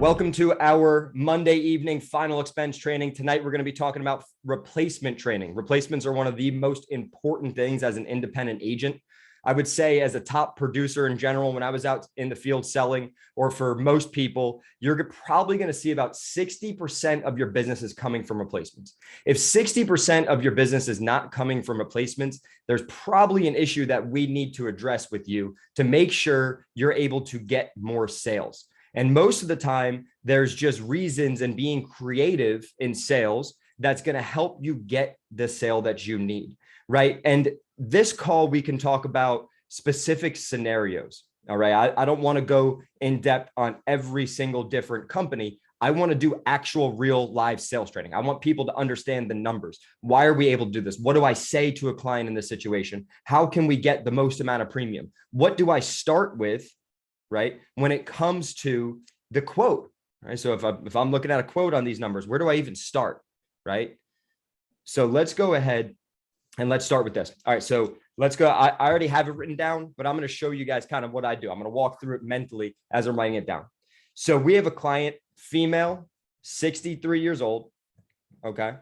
Welcome to our Monday evening final expense training. Tonight, we're going to be talking about replacement training. Replacements are one of the most important things as an independent agent. I would say as a top producer in general, when I was out in the field selling, or for most people, you're probably going to see about 60% of your business is coming from replacements. If 60% of your business is not coming from replacements, there's probably an issue that we need to address with you to make sure you're able to get more sales. And most of the time, there's just reasons and being creative in sales that's going to help you get the sale that you need, right? And this call, we can talk about specific scenarios, all right? I don't want to go in depth on every single different company. I want to do actual real live sales training. I want people to understand the numbers. Why are we able to do this? What do I say to a client in this situation? How can we get the most amount of premium? What do I start with? Right? When it comes to the quote, right? So if I'm looking at a quote on these numbers, where do I even start? Right? So let's go ahead and let's start with this. All right. So let's go. I already have it written down, but I'm going to show you guys kind of what I do. I'm going to walk through it mentally as I'm writing it down. So we have a client, female, 63 years old. Okay.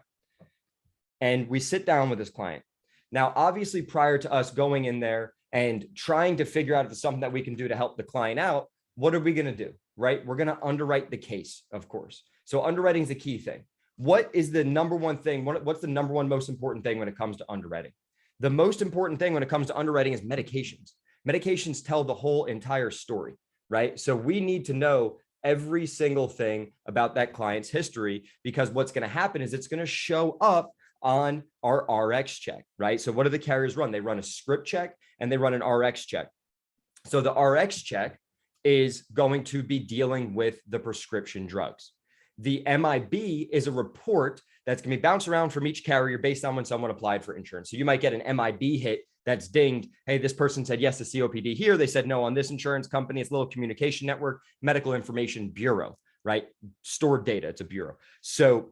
And we sit down with this client. Now, obviously, prior to us going in there and trying to figure out if it's something that we can do to help the client out, what are we going to do, right? We're going to underwrite the case, of course. So underwriting is the key thing. What is the number one thing? What's the number one most important thing when it comes to underwriting? The most important thing when it comes to underwriting is medications. Medications tell the whole entire story, right? So we need to know every single thing about that client's history, because what's going to happen is it's going to show up on our RX check, right? So what do the carriers run? They run a script check and they run an RX check. So the RX check is going to be dealing with the prescription drugs. The MIB is a report that's going to be bounced around from each carrier based on when someone applied for insurance. So you might get an MIB hit that's dinged. Hey, this person said yes to COPD here. They said no on this insurance company. It's a little communication network, medical information bureau, right? Stored data. It's a bureau. So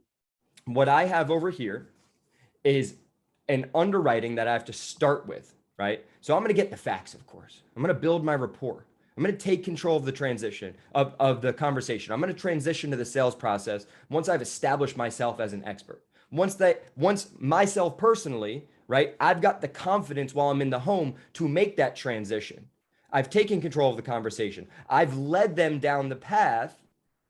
what I have over here is an underwriting that I have to start with, right? So I'm going to get the facts, of course. I'm going to build my rapport. I'm going to take control of the transition of the conversation. I'm going to transition to the sales process once I've established myself as an expert. Once myself personally, right, I've got the confidence while I'm in the home to make that transition. I've taken control of the conversation. I've led them down the path,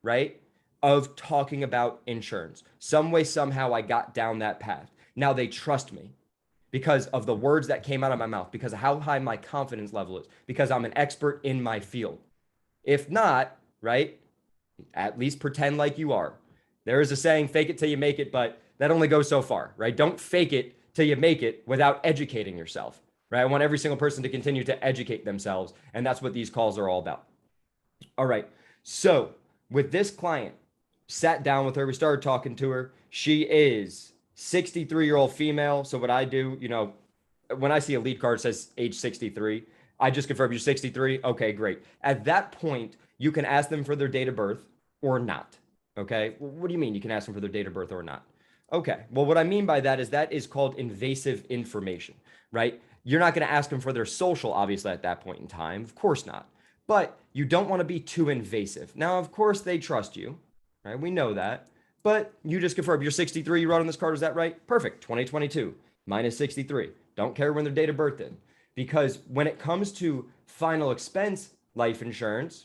right, of talking about insurance. Some way, somehow I got down that path. Now they trust me because of the words that came out of my mouth, because of how high my confidence level is, because I'm an expert in my field. If not, right, at least pretend like you are. There is a saying, fake it till you make it, but that only goes so far, right? Don't fake it till you make it without educating yourself, right? I want every single person to continue to educate themselves, and that's what these calls are all about. All right, so with this client, sat down with her, we started talking to her. She is 63-year-old female. So what I do, when I see a lead card that says age 63, I just confirm you're 63. Okay, great. At that point, you can ask them for their date of birth or not. Okay. What do you mean you can ask them for their date of birth or not? Okay. Well, what I mean by that is called invasive information, right? You're not going to ask them for their social, obviously, at that point in time. Of course not. But you don't want to be too invasive. Now, of course, they trust you, right? We know that. But you just confirmed you're 63, you wrote on this card, is that right? Perfect. 2022 minus 63. Don't care when their date of birth is. Because when it comes to final expense life insurance,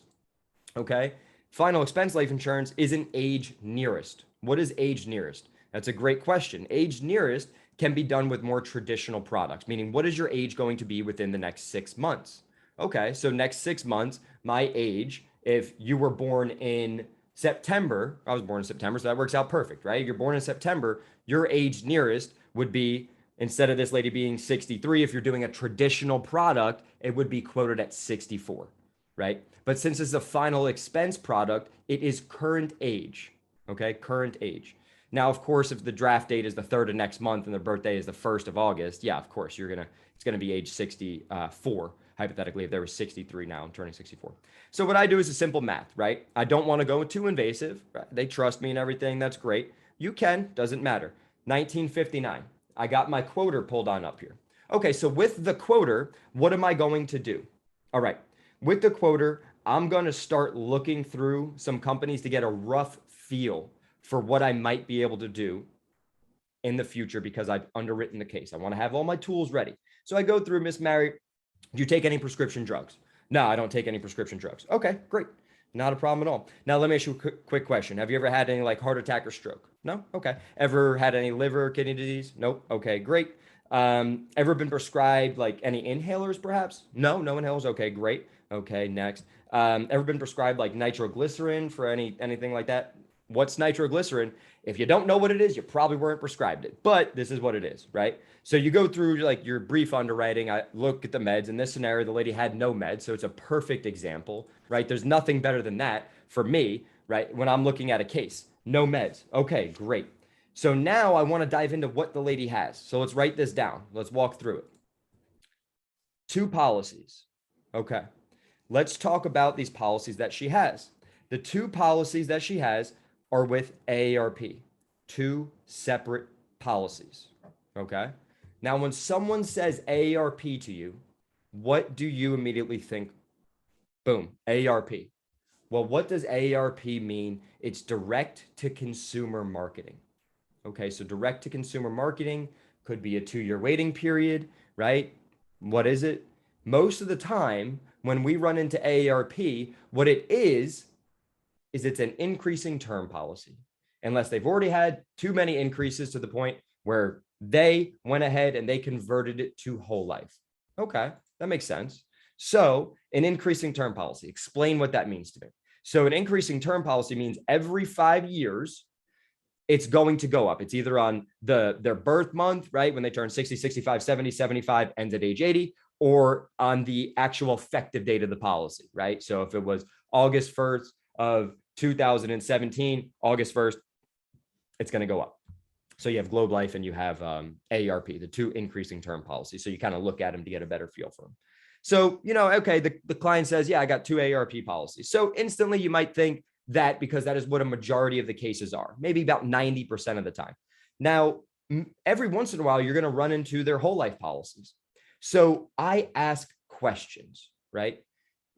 okay, final expense life insurance is an age nearest. What is age nearest? That's a great question. Age nearest can be done with more traditional products, meaning what is your age going to be within the next 6 months? Okay, so next 6 months, my age, if you were born in September, I was born in September, so that works out perfect, right? You're born in September, your age nearest would be, instead of this lady being 63, if you're doing a traditional product, it would be quoted at 64, right? But since it's a final expense product, it is current age, okay? Current age. Now, of course, if the draft date is the 3rd of next month and their birthday is the 1st of August, yeah, of course, it's gonna be age 64, hypothetically, if they were 63 now, I'm turning 64. So what I do is a simple math, right? I don't want to go too invasive. Right? They trust me and everything. That's great. You can, doesn't matter. 1959. I got my quoter pulled on up here. Okay, so with the quoter, what am I going to do? All right, with the quoter, I'm going to start looking through some companies to get a rough feel for what I might be able to do in the future because I've underwritten the case. I want to have all my tools ready. So I go through, Miss Mary, do you take any prescription drugs? No, I don't take any prescription drugs. Okay, great. Not a problem at all. Now, let me ask you a quick question. Have you ever had any like heart attack or stroke? No? Okay. Ever had any liver or kidney disease? Nope. Okay, great. Ever been prescribed like any inhalers perhaps? No, no inhalers. Okay, great. Okay, next. Ever been prescribed like nitroglycerin for anything like that? What's nitroglycerin? If you don't know what it is, you probably weren't prescribed it, but this is what it is, right? So you go through like your brief underwriting. I look at the meds. In this scenario, the lady had no meds, so it's a perfect example, right? There's nothing better than that for me, right? When I'm looking at a case, no meds. Okay, great. So now I want to dive into what the lady has. So let's write this down. Let's walk through it. 2 policies. Okay. Let's talk about these policies that she has. The 2 policies that she has are with AARP, 2 separate policies. Okay. Now, when someone says AARP to you, what do you immediately think? Boom, AARP. Well, what does AARP mean? It's direct to consumer marketing. Okay, so direct to consumer marketing could be a 2-year waiting period, right? What is it? Most of the time, when we run into AARP, what it is it's an increasing term policy, unless they've already had too many increases to the point where they went ahead and they converted it to whole life. Okay, that makes sense. So an increasing term policy, explain what that means to me. So an increasing term policy means every 5 years, it's going to go up. It's either on their birth month, right? When they turn 60, 65, 70, 75, ends at age 80, or on the actual effective date of the policy, right? So if it was August 1st of 2017, August 1st, it's going to go up. So you have Globe Life and you have AARP, the 2 increasing term policies. So you kind of look at them to get a better feel for them. So, okay, the client says, yeah, I got 2 AARP policies. So instantly you might think that because that is what a majority of the cases are, maybe about 90% of the time. Now, every once in a while, you're going to run into their whole life policies. So I ask questions, right?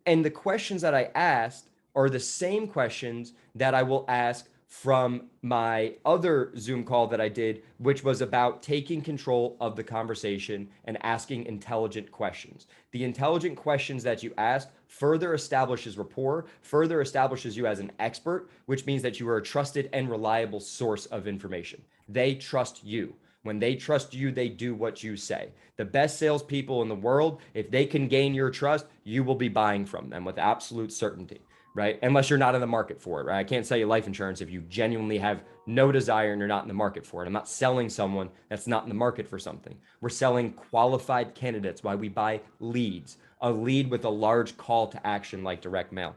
And the questions that I asked are the same questions that I will ask from my other Zoom call that I did, which was about taking control of the conversation and asking intelligent questions. The intelligent questions that you ask further establishes rapport, further establishes you as an expert, which means that you are a trusted and reliable source of information. They trust you. When they trust you, they do what you say. The best salespeople in the world, if they can gain your trust, you will be buying from them with absolute certainty, right? Unless you're not in the market for it, right? I can't sell you life insurance if you genuinely have no desire and you're not in the market for it. I'm not selling someone that's not in the market for something. We're selling qualified candidates. Why we buy leads, a lead with a large call to action like direct mail.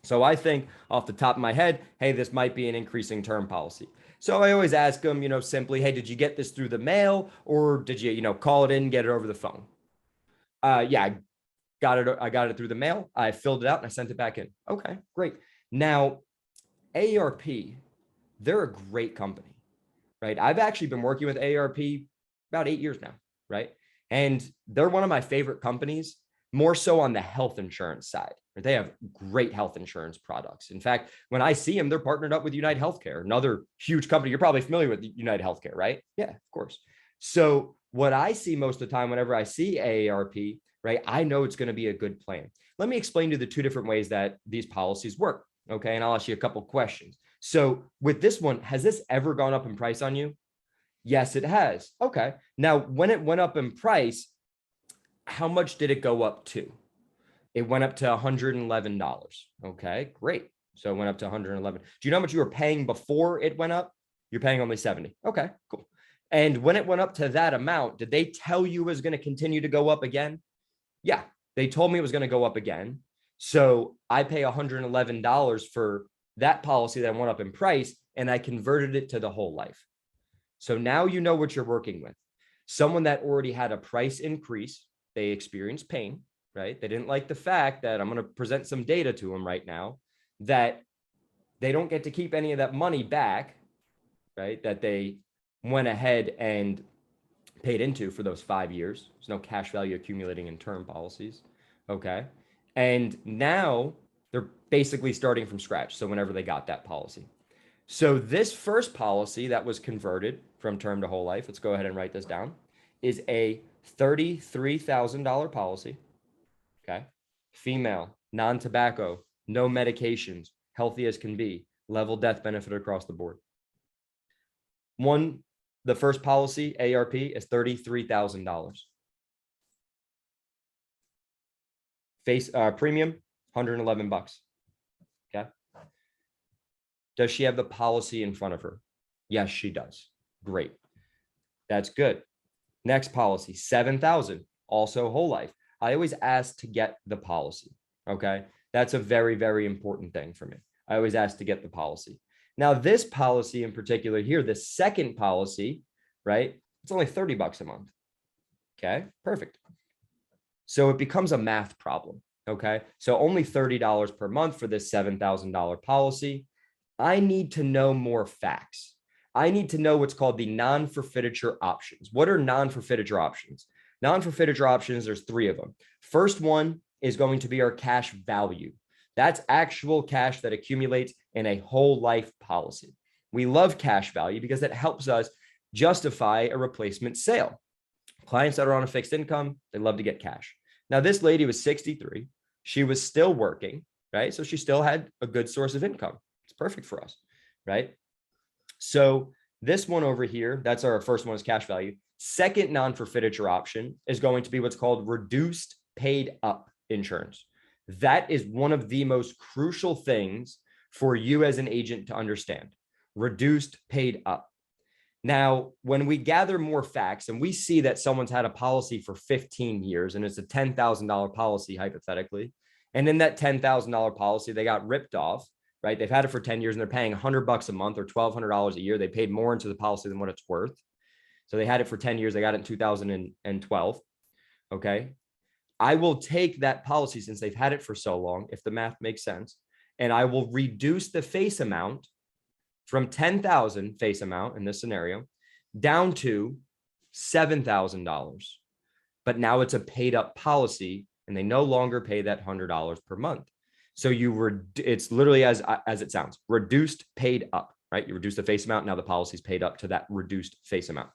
So I think off the top of my head, hey, this might be an increasing term policy. So I always ask them, simply, hey, did you get this through the mail or did you, call it in and get it over the phone? Yeah, I got it through the mail. I filled it out and I sent it back in. Okay, great. Now, AARP, they're a great company, right? I've actually been working with AARP about 8 years now, right? And they're one of my favorite companies, more so on the health insurance side. They have great health insurance products. In fact, when I see them, they're partnered up with United Healthcare, another huge company. You're probably familiar with United Healthcare, right? Yeah, of course. So what I see most of the time whenever I see AARP, right, I know it's going to be a good plan. Let me explain to you the 2 different ways that these policies work. Okay. And I'll ask you a couple questions. So with this one, has this ever gone up in price on you? Yes, it has. Okay. Now, when it went up in price, how much did it go up to? It went up to $111. Okay, great. So it went up to 111. Do you know how much you were paying before it went up? You're paying only 70. Okay, cool. And when it went up to that amount, did they tell you it was going to continue to go up again? Yeah, they told me it was going to go up again. So I pay $111 for that policy that went up in price, and I converted it to the whole life. So now you know what you're working with. Someone that already had a price increase, they experienced pain, right? They didn't like the fact that I'm going to present some data to them right now that they don't get to keep any of that money back, right? That they went ahead and paid into for those 5 years. There's no cash value accumulating in term policies. Okay. And now They're basically starting from scratch. So whenever they got that policy. So this first policy that was converted from term to whole life, let's go ahead and write this down, is a $33,000 policy. Okay. Female, non-tobacco, no medications, healthy as can be, level death benefit across the board. The first policy, ARP, is $33,000. Face premium, $111. Okay. Does she have the policy in front of her? Yes, she does. Great. That's good. Next policy, $7,000, also whole life. I always ask to get the policy. Okay. That's a very, very important thing for me. I always ask to get the policy. Now, this policy in particular here, the second policy, right? It's only $30 a month. Okay. Perfect. So it becomes a math problem. Okay. So only $30 per month for this $7,000 policy. I need to know more facts. I need to know what's called the non-forfeiture options. What are non-forfeiture options? Non-forfeiture options, there's three of them. First one is going to be our cash value. That's actual cash that accumulates in a whole life policy. We love cash value because it helps us justify a replacement sale. Clients that are on a fixed income, they love to get cash. Now, this lady was 63. She was still working, right? So she still had a good source of income. It's perfect for us, right? So this one over here, that's our first one is cash value. Second non-forfeiture option is going to be what's called reduced paid up insurance. That is one of the most crucial things for you as an agent to understand. Reduced paid up. Now, when we gather more facts and we see that someone's had a policy for 15 years and it's a $10,000 policy, hypothetically, and in that $10,000 policy, they got ripped off, right? They've had it for 10 years and they're paying $100 a month or $1,200 a year. They paid more into the policy than what it's worth. So they had it for 10 years. They got it in 2012. Okay. I will take that policy since they've had it for so long, if the math makes sense, and I will reduce the face amount from 10,000 face amount in this scenario down to $7,000. But now it's a paid up policy and they no longer pay that $100 per month. So it's literally as it sounds, reduced paid up, right? You reduce the face amount. Now the policy is paid up to that reduced face amount.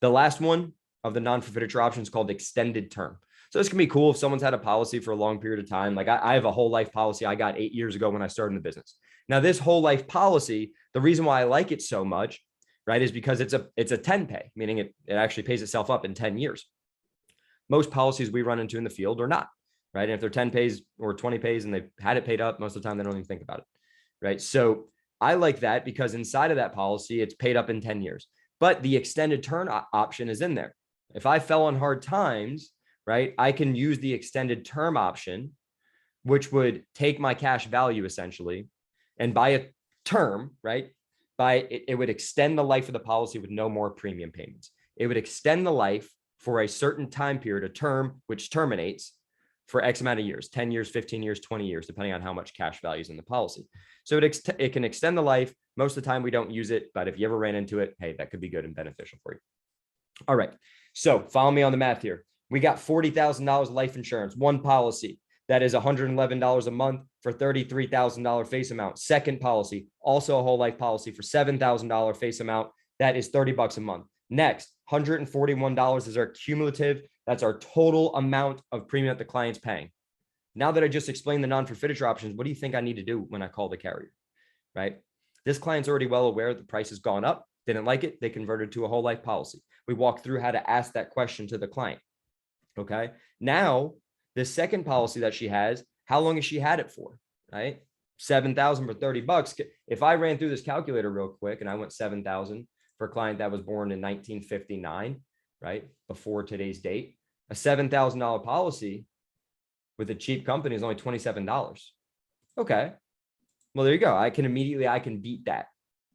The last one of the non-forfeiture options is called extended term. So this can be cool if someone's had a policy for a long period of time. Like I have a whole life policy I got 8 years ago when I started in the business. Now this whole life policy, the reason why I like it so much, right, is because it's a 10 pay, meaning it actually pays itself up in 10 years. Most policies we run into in the field are not, right? And if they're 10 pays or 20 pays and they've had it paid up, most of the time they don't even think about it, right? So I like that because inside of that policy, it's paid up in 10 years, but the extended term option is in there. If I fell on hard times, right, I can use the extended term option, which would take my cash value essentially and buy a term, right? It would extend the life of the policy with no more premium payments. It would extend the life for a certain time period, a term which terminates for X amount of years, 10 years, 15 years, 20 years, depending on how much cash value is in the policy. So it can extend the life. Most of the time we don't use it, but if you ever ran into it, hey, that could be good and beneficial for you. All right. So follow me on the math here. We got $40,000 life insurance, one policy. That is $111 a month for $33,000 face amount. Second policy, also a whole life policy for $7,000 face amount. That is $30 a month. Next, $141 is our cumulative. That's our total amount of premium that the client's paying. Now that I just explained the non-forfeiture options, what do you think I need to do when I call the carrier, right? This client's already well aware the price has gone up, didn't like it, they converted to a whole life policy. We walked through how to ask that question to the client, okay? Now, the second policy that she has, how long has she had it for, right? 7,000 for $30. If I ran through this calculator real quick and I went 7,000 for a client that was born in 1959, right? Before today's date, a $7,000 policy with a cheap company is only $27. Okay. Well, there you go. I can beat that.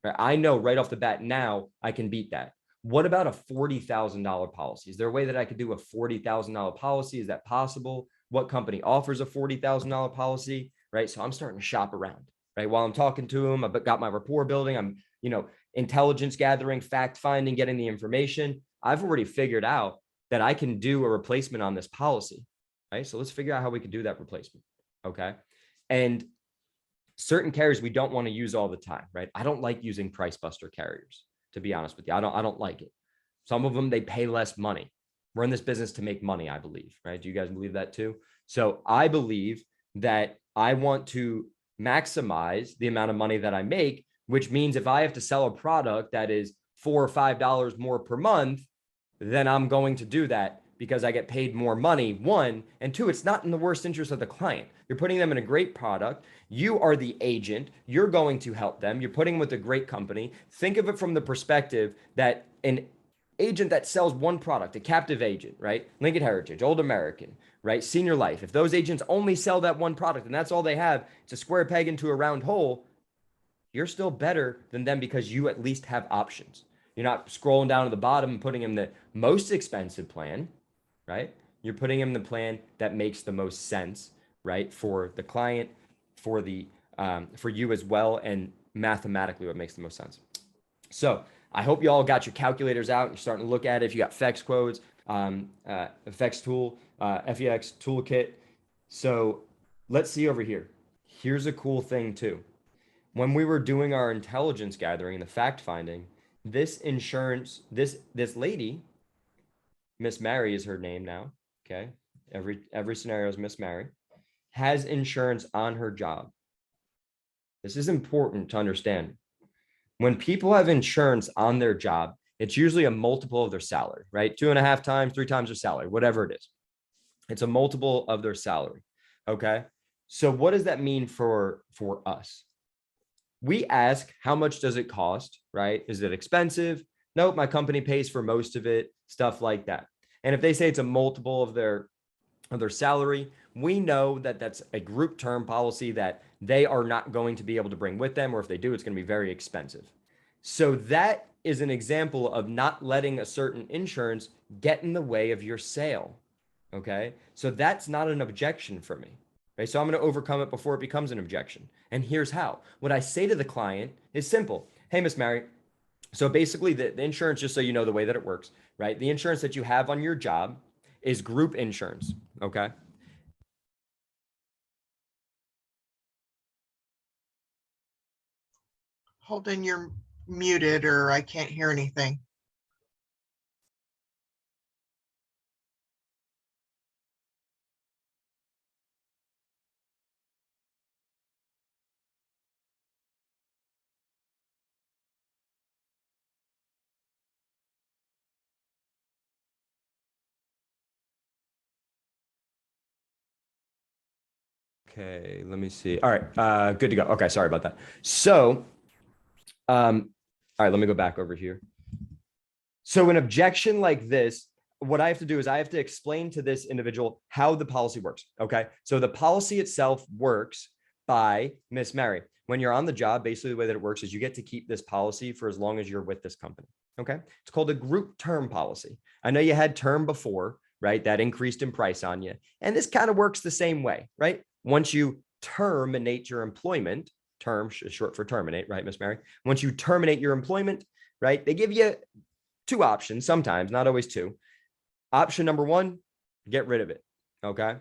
Right? I know right off the bat now I can beat that. What about a $40,000 policy? Is there a way that I could do a $40,000 policy? Is that possible? What company offers a $40,000 policy? Right. So I'm starting to shop around, right? While I'm talking to them, I've got my rapport building. I'm, intelligence gathering, fact finding, getting the information. I've already figured out that I can do a replacement on this policy, right? So let's figure out how we can do that replacement. Okay. And Certain carriers we don't want to use all the time, right? I don't like using price buster carriers, to be honest with you. I don't like it. Some of them, they pay less money. We're in this business to make money, I believe, right? Do you guys believe that too? So I believe that I want to maximize the amount of money that I make, which means if I have to sell a product that is $4 or $5 more per month, then I'm going to do that because I get paid more money, one, and two, it's not in the worst interest of the client. You're putting them in a great product. You are the agent. You're going to help them. You're putting them with a great company. Think of it from the perspective that an agent that sells one product, a captive agent, right? Lincoln Heritage, Old American, right? Senior Life. If those agents only sell that one product and that's all they have, it's a square peg into a round hole, you're still better than them because you at least have options. You're not scrolling down to the bottom and putting in the most expensive plan, right? You're putting in the plan that makes the most sense, right? For the client, for you as well, and mathematically what makes the most sense. So I hope you all got your calculators out and you're starting to look at it. If you got FX quotes, FX tool, FEX toolkit. So let's see over here. Here's a cool thing too. When we were doing our intelligence gathering and the fact finding, this insurance, this lady, Miss Mary is her name now. Okay. Every scenario is Miss Mary, has insurance on her job. This is important to understand. When people have insurance on their job, it's usually a multiple of their salary, right? 2.5 times, 3 times their salary, whatever it is. It's a multiple of their salary. Okay. So what does that mean for us? We ask, how much does it cost, right? Is it expensive? Nope, my company pays for most of it, stuff like that. And if they say it's a multiple of their salary, we know that that's a group term policy that they are not going to be able to bring with them, or if they do, it's going to be very expensive. So that is an example of not letting a certain insurance get in the way of your sale. Okay. So that's not an objection for me. Right? So I'm going to overcome it before it becomes an objection. And here's how. What I say to the client is simple. Hey, Miss Mary. So basically the insurance, just so you know the way that it works, right? The insurance that you have on your job is group insurance. Okay. Holden, you're muted or I can't hear anything. Okay, let me see. All right, good to go. Okay, sorry about that. So, all right, let me go back over here. So an objection like this, what I have to do is I have to explain to this individual how the policy works. Okay, so the policy itself works by Miss Mary. When you're on the job, basically the way that it works is you get to keep this policy for as long as you're with this company. Okay, it's called a group term policy. I know you had term before, right? That increased in price on you. And this kind of works the same way, right? Once you terminate your employment, term is short for terminate, right, Miss Mary? Once you terminate your employment, right, they give you 2 options, sometimes, not always 2. Option number 1, get rid of it. Okay.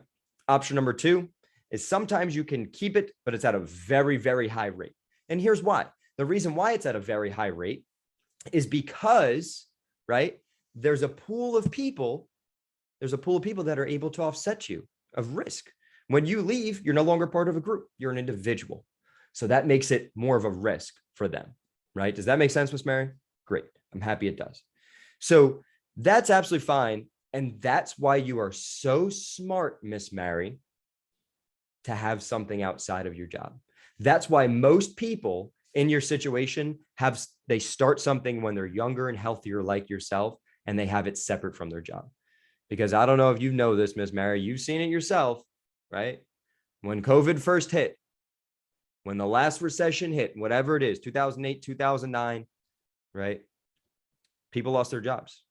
Option number 2 is sometimes you can keep it, but it's at a very, very high rate. And here's why. The reason why it's at a very high rate is because, right, there's a pool of people that are able to offset you of risk. When you leave, you're no longer part of a group. You're an individual. So that makes it more of a risk for them, right? Does that make sense, Miss Mary? Great. I'm happy it does. So that's absolutely fine. And that's why you are so smart, Miss Mary, to have something outside of your job. That's why most people in your situation they start something when they're younger and healthier like yourself, and they have it separate from their job. Because I don't know if you know this, Miss Mary, you've seen it yourself, right? When COVID first hit, when the last recession hit, whatever it is, 2008, 2009, right? People lost their jobs.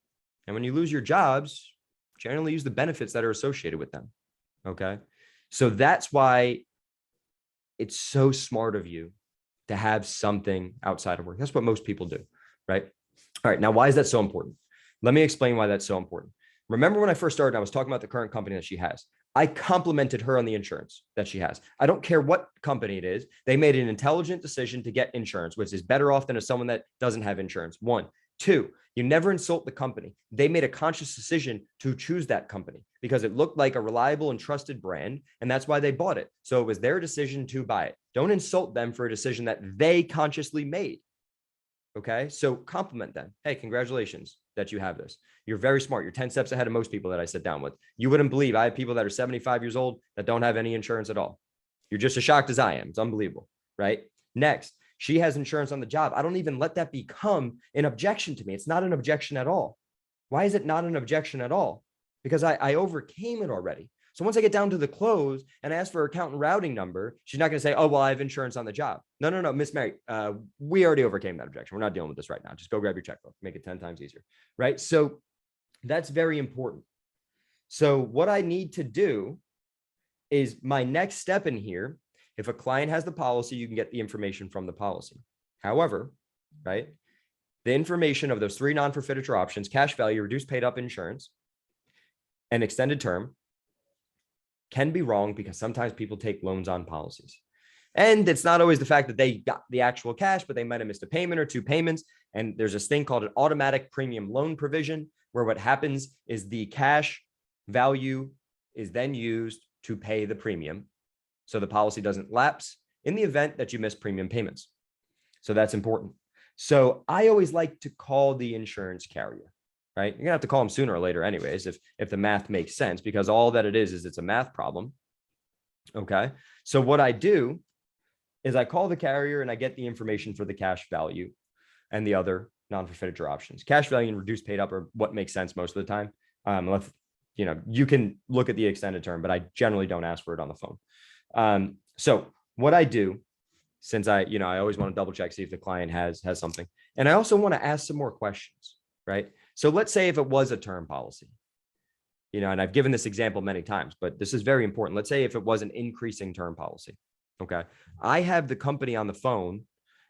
And when you lose your jobs, generally use the benefits that are associated with them. Okay. So that's why it's so smart of you to have something outside of work. That's what most people do, right? All right. Now, why is that so important? Let me explain why that's so important. Remember when I first started, I was talking about the current company that she has. I complimented her on the insurance that she has. I don't care what company it is. They made an intelligent decision to get insurance, which is better off than someone that doesn't have insurance. One. Two, you never insult the company. They made a conscious decision to choose that company because it looked like a reliable and trusted brand, and that's why they bought it. So it was their decision to buy it. Don't insult them for a decision that they consciously made. Okay, so compliment them. Hey, congratulations that you have this. You're very smart. You're 10 steps ahead of most people that I sit down with. You wouldn't believe I have people that are 75 years old that don't have any insurance at all. You're just as shocked as I am. It's unbelievable, right? Next, she has insurance on the job. I don't even let that become an objection to me. It's not an objection at all. Why is it not an objection at all? Because I overcame it already. So once I get down to the close and ask for her account and routing number, she's not going to say, oh, well, I have insurance on the job. No, Miss Mary, we already overcame that objection. We're not dealing with this right now. Just go grab your checkbook, make it 10 times easier, right? So that's very important. So what I need to do is my next step in here. If a client has the policy, you can get the information from the policy. However, right, the information of those three non-forfeiture options, cash value, reduced paid up insurance, and extended term, can be wrong because sometimes people take loans on policies. And it's not always the fact that they got the actual cash, but they might have missed a payment or two payments. And there's this thing called an automatic premium loan provision, where what happens is the cash value is then used to pay the premium. So the policy doesn't lapse in the event that you miss premium payments. So that's important. So I always like to call the insurance carrier, right? You're gonna have to call them sooner or later anyways, if the math makes sense, because all that it is it's a math problem. Okay. So what I do is I call the carrier and I get the information for the cash value and the other non-forfeiture options. Cash value and reduced paid up are what makes sense most of the time. You can look at the extended term, but I generally don't ask for it on the phone. So what I do, since I always want to double check, see if the client has something. And I also want to ask some more questions, right? So let's say if it was a term policy, and I've given this example many times, but this is very important. Let's say if it was an increasing term policy. Okay. I have the company on the phone,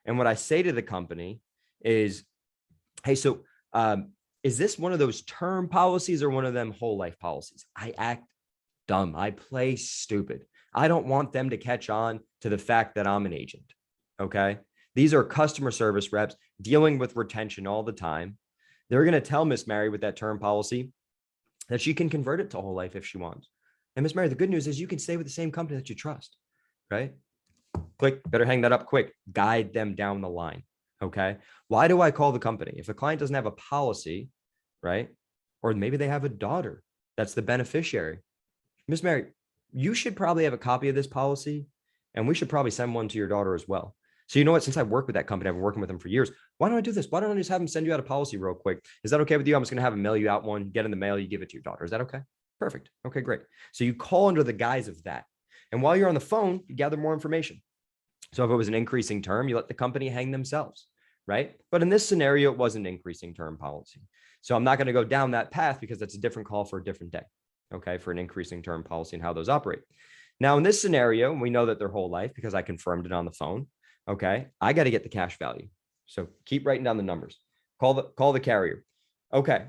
and what I say to the company is, hey, so is this one of those term policies or one of them whole life policies? I act dumb. I play stupid. I don't want them to catch on to the fact that I'm an agent. Okay. These are customer service reps dealing with retention all the time. They're going to tell Miss Mary with that term policy that she can convert it to whole life if she wants. And Miss Mary, the good news is you can stay with the same company that you trust, right? Quick, better hang that up quick. Guide them down the line. Okay. Why do I call the company? If a client doesn't have a policy, right? Or maybe they have a daughter that's the beneficiary. Miss Mary, you should probably have a copy of this policy, and we should probably send one to your daughter as well. So you know what? Since I work with that company, I've been working with them for years. Why don't I do this? Why don't I just have them send you out a policy real quick? Is that okay with you? I'm just going to have them mail you out one, get in the mail, you give it to your daughter. Is that okay? Perfect. Okay, great. So you call under the guise of that. And while you're on the phone, you gather more information. So if it was an increasing term, you let the company hang themselves, right? But in this scenario, it was an increasing term policy. So I'm not going to go down that path because that's a different call for a different day, okay, for an increasing term policy and how those operate. Now, in this scenario, we know that their whole life because I confirmed it on the phone, okay, I got to get the cash value. So keep writing down the numbers. Call the carrier. Okay,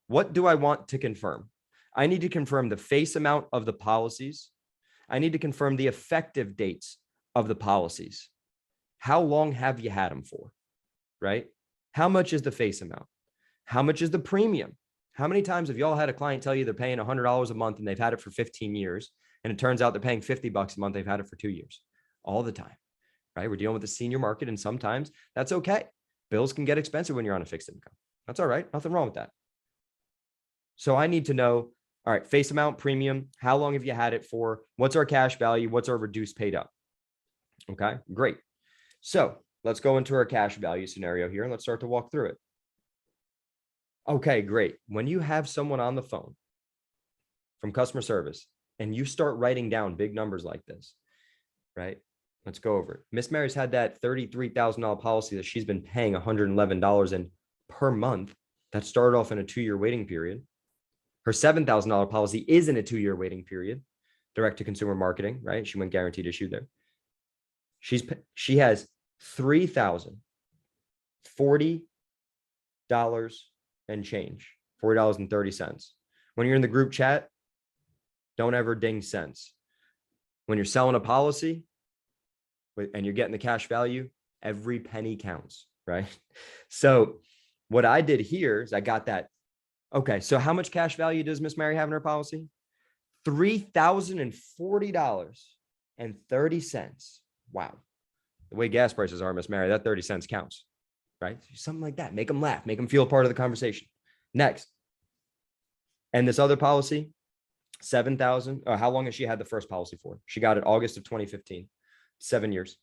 what do I want to confirm? I need to confirm the face amount of the policies. I need to confirm the effective dates of the policies. How long have you had them for, right? How much is the face amount? How much is the premium? How many times have y'all had a client tell you they're paying $100 a month and they've had it for 15 years, and it turns out they're paying $50 a month, they've had it for 2 years? All the time, right? We're dealing with the senior market, and sometimes that's okay. Bills can get expensive when you're on a fixed income. That's all right. Nothing wrong with that. So I need to know, all right, face amount, premium, how long have you had it for? What's our cash value? What's our reduced paid up? Okay, great. So let's go into our cash value scenario here and let's start to walk through it. Okay, great. When you have someone on the phone from customer service and you start writing down big numbers like this, right? Let's go over it. Miss Mary's had that $33,000 policy that she's been paying $111 in per month. That started off in a 2-year waiting period. Her $7,000 policy is in a 2-year waiting period, direct to consumer marketing, right? She went guaranteed issue there. She has $3,040 and change, $40.30. When you're in the group chat, don't ever ding cents. When you're selling a policy and you're getting the cash value, every penny counts, right? So what I did here is I got that. Okay, so how much cash value does Miss Mary have in her policy? $3,040.30. Wow. The way gas prices are, Miss Mary, that 30 cents counts, right? Something like that. Make them laugh, make them feel part of the conversation. Next. And this other policy, 7,000. How long has she had the first policy for? She got it August of 2015, 7 years.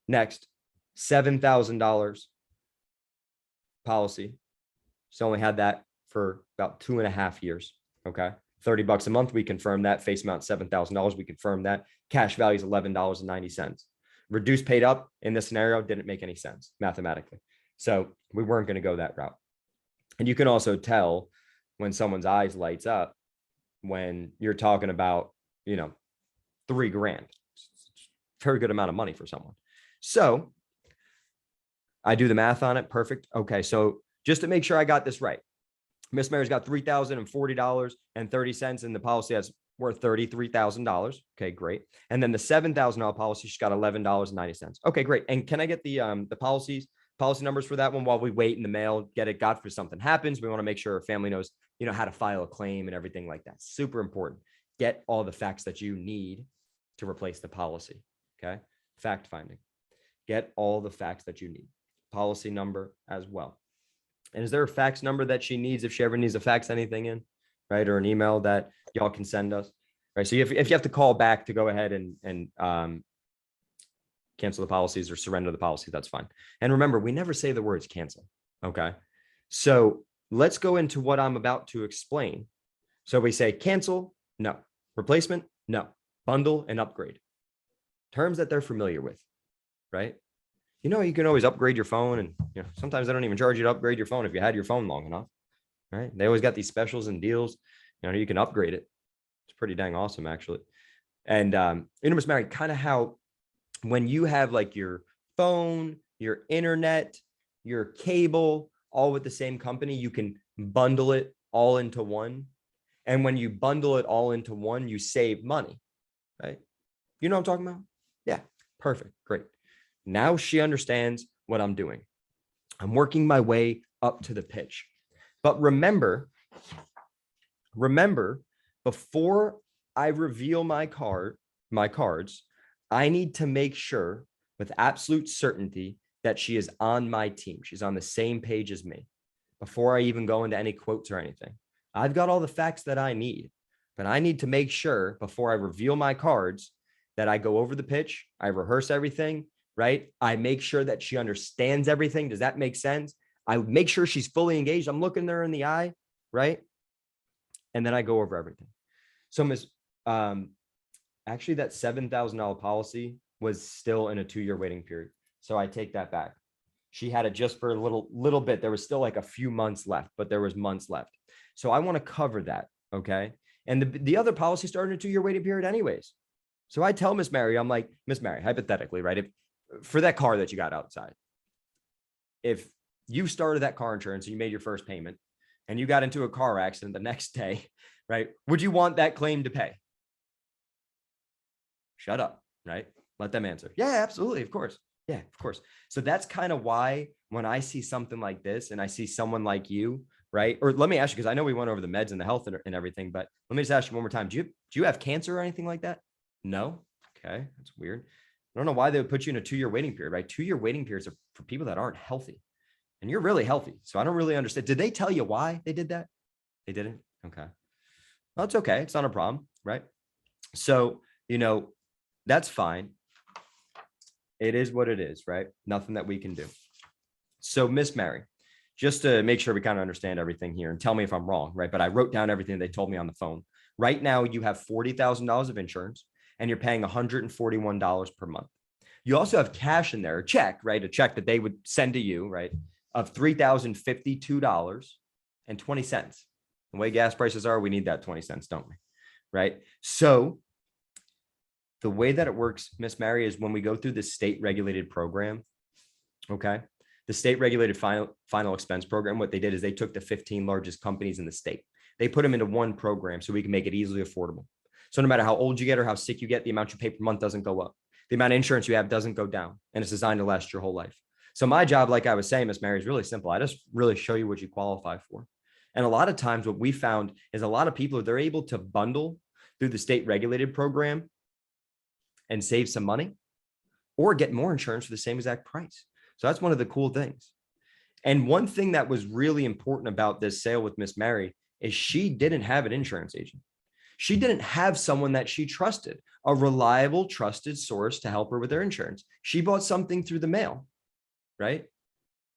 Next, $7,000 policy. She only had that for about 2.5 years. Okay. $30 a month. We confirm that. Face amount $7,000. We confirm that. Cash value is $11.90. Reduced paid up in this scenario didn't make any sense mathematically. So we weren't going to go that route. And you can also tell when someone's eyes lights up when you're talking about, $3,000. Very good amount of money for someone. So I do the math on it. Perfect. Okay. So just to make sure I got this right, Miss Mary's got $3,040.30 in the policy that's worth $33,000. Okay, great. And then the $7,000 policy, she's got $11.90. Okay, great. And can I get the policy numbers for that one while we wait in the mail, get it, God, for something happens. We want to make sure our family knows, how to file a claim and everything like that. Super important. Get all the facts that you need to replace the policy. Okay. Fact finding. Get all the facts that you need. Policy number as well. And is there a fax number that she needs if she ever needs to fax anything in, right? Or an email that y'all can send us, right? So if you have to call back to go ahead and cancel the policies or surrender the policy, that's fine. And remember, we never say the words cancel, okay? So let's go into what I'm about to explain. So we say cancel, no. Replacement, no. Bundle and upgrade. Terms that they're familiar with, right? You can always upgrade your phone, and sometimes they don't even charge you to upgrade your phone if you had your phone long enough, right? They always got these specials and deals. You can upgrade it. It's pretty dang awesome, actually. And Miss Mary, kind of how when you have like your phone, your internet, your cable, all with the same company, you can bundle it all into one. And when you bundle it all into one, you save money, right? You know what I'm talking about? Yeah, perfect, great. Now she understands what I'm doing. I'm working my way up to the pitch. But remember, before I reveal my cards, I need to make sure with absolute certainty that she is on my team. She's on the same page as me before I even go into any quotes or anything. I've got all the facts that I need, but I need to make sure before I reveal my cards that I go over the pitch, I rehearse everything, right? I make sure that she understands everything. Does that make sense? I make sure she's fully engaged. I'm looking her in the eye, right? And then I go over everything. So actually that $7,000 policy was still in a 2-year waiting period. So I take that back. She had it just for a little bit. There was still like a few months left, but there was months left. So I want to cover that. Okay. And the other policy started a 2-year waiting period anyways. So I tell Miss Mary, I'm like, Miss Mary, hypothetically, right? If for that car that you got outside, if you started that car insurance and you made your first payment and you got into a car accident the next day, right? Would you want that claim to pay? Shut up, right? Let them answer. Yeah, absolutely. Of course. Yeah, of course. So that's kind of why when I see something like this and I see someone like you, right? Or let me ask you, because I know we went over the meds and the health and everything, but let me just ask you one more time. Do you have cancer or anything like that? No. Okay. That's weird. I don't know why they would put you in a 2-year waiting period, right? 2-year waiting periods are for people that aren't healthy, and you're really healthy. So I don't really understand. Did they tell you why they did that? They didn't. Okay. Well, it's okay. It's not a problem. Right. So, that's fine. It is what it is, right? Nothing that we can do. So Miss Mary, just to make sure we kind of understand everything here and tell me if I'm wrong, right? But I wrote down everything they told me on the phone. Right now you have $40,000 of insurance and you're paying $141 per month. You also have cash in there, a check, right? A check that they would send to you, right? Of $3,052.20. The way gas prices are, we need that 20 cents, don't we? Right? So the way that it works, Miss Mary, is when we go through the state regulated program, okay? The state regulated final expense program, what they did is they took the 15 largest companies in the state. They put them into one program so we can make it easily affordable. So no matter how old you get or how sick you get, the amount you pay per month doesn't go up. The amount of insurance you have doesn't go down, and it's designed to last your whole life. So my job, like I was saying, Miss Mary, is really simple. I just really show you what you qualify for. And a lot of times what we found is a lot of people, they're able to bundle through the state regulated program and save some money or get more insurance for the same exact price. So that's one of the cool things. And one thing that was really important about this sale with Miss Mary is she didn't have an insurance agent. She didn't have someone that she trusted, a reliable, trusted source to help her with their insurance. She bought something through the mail, right?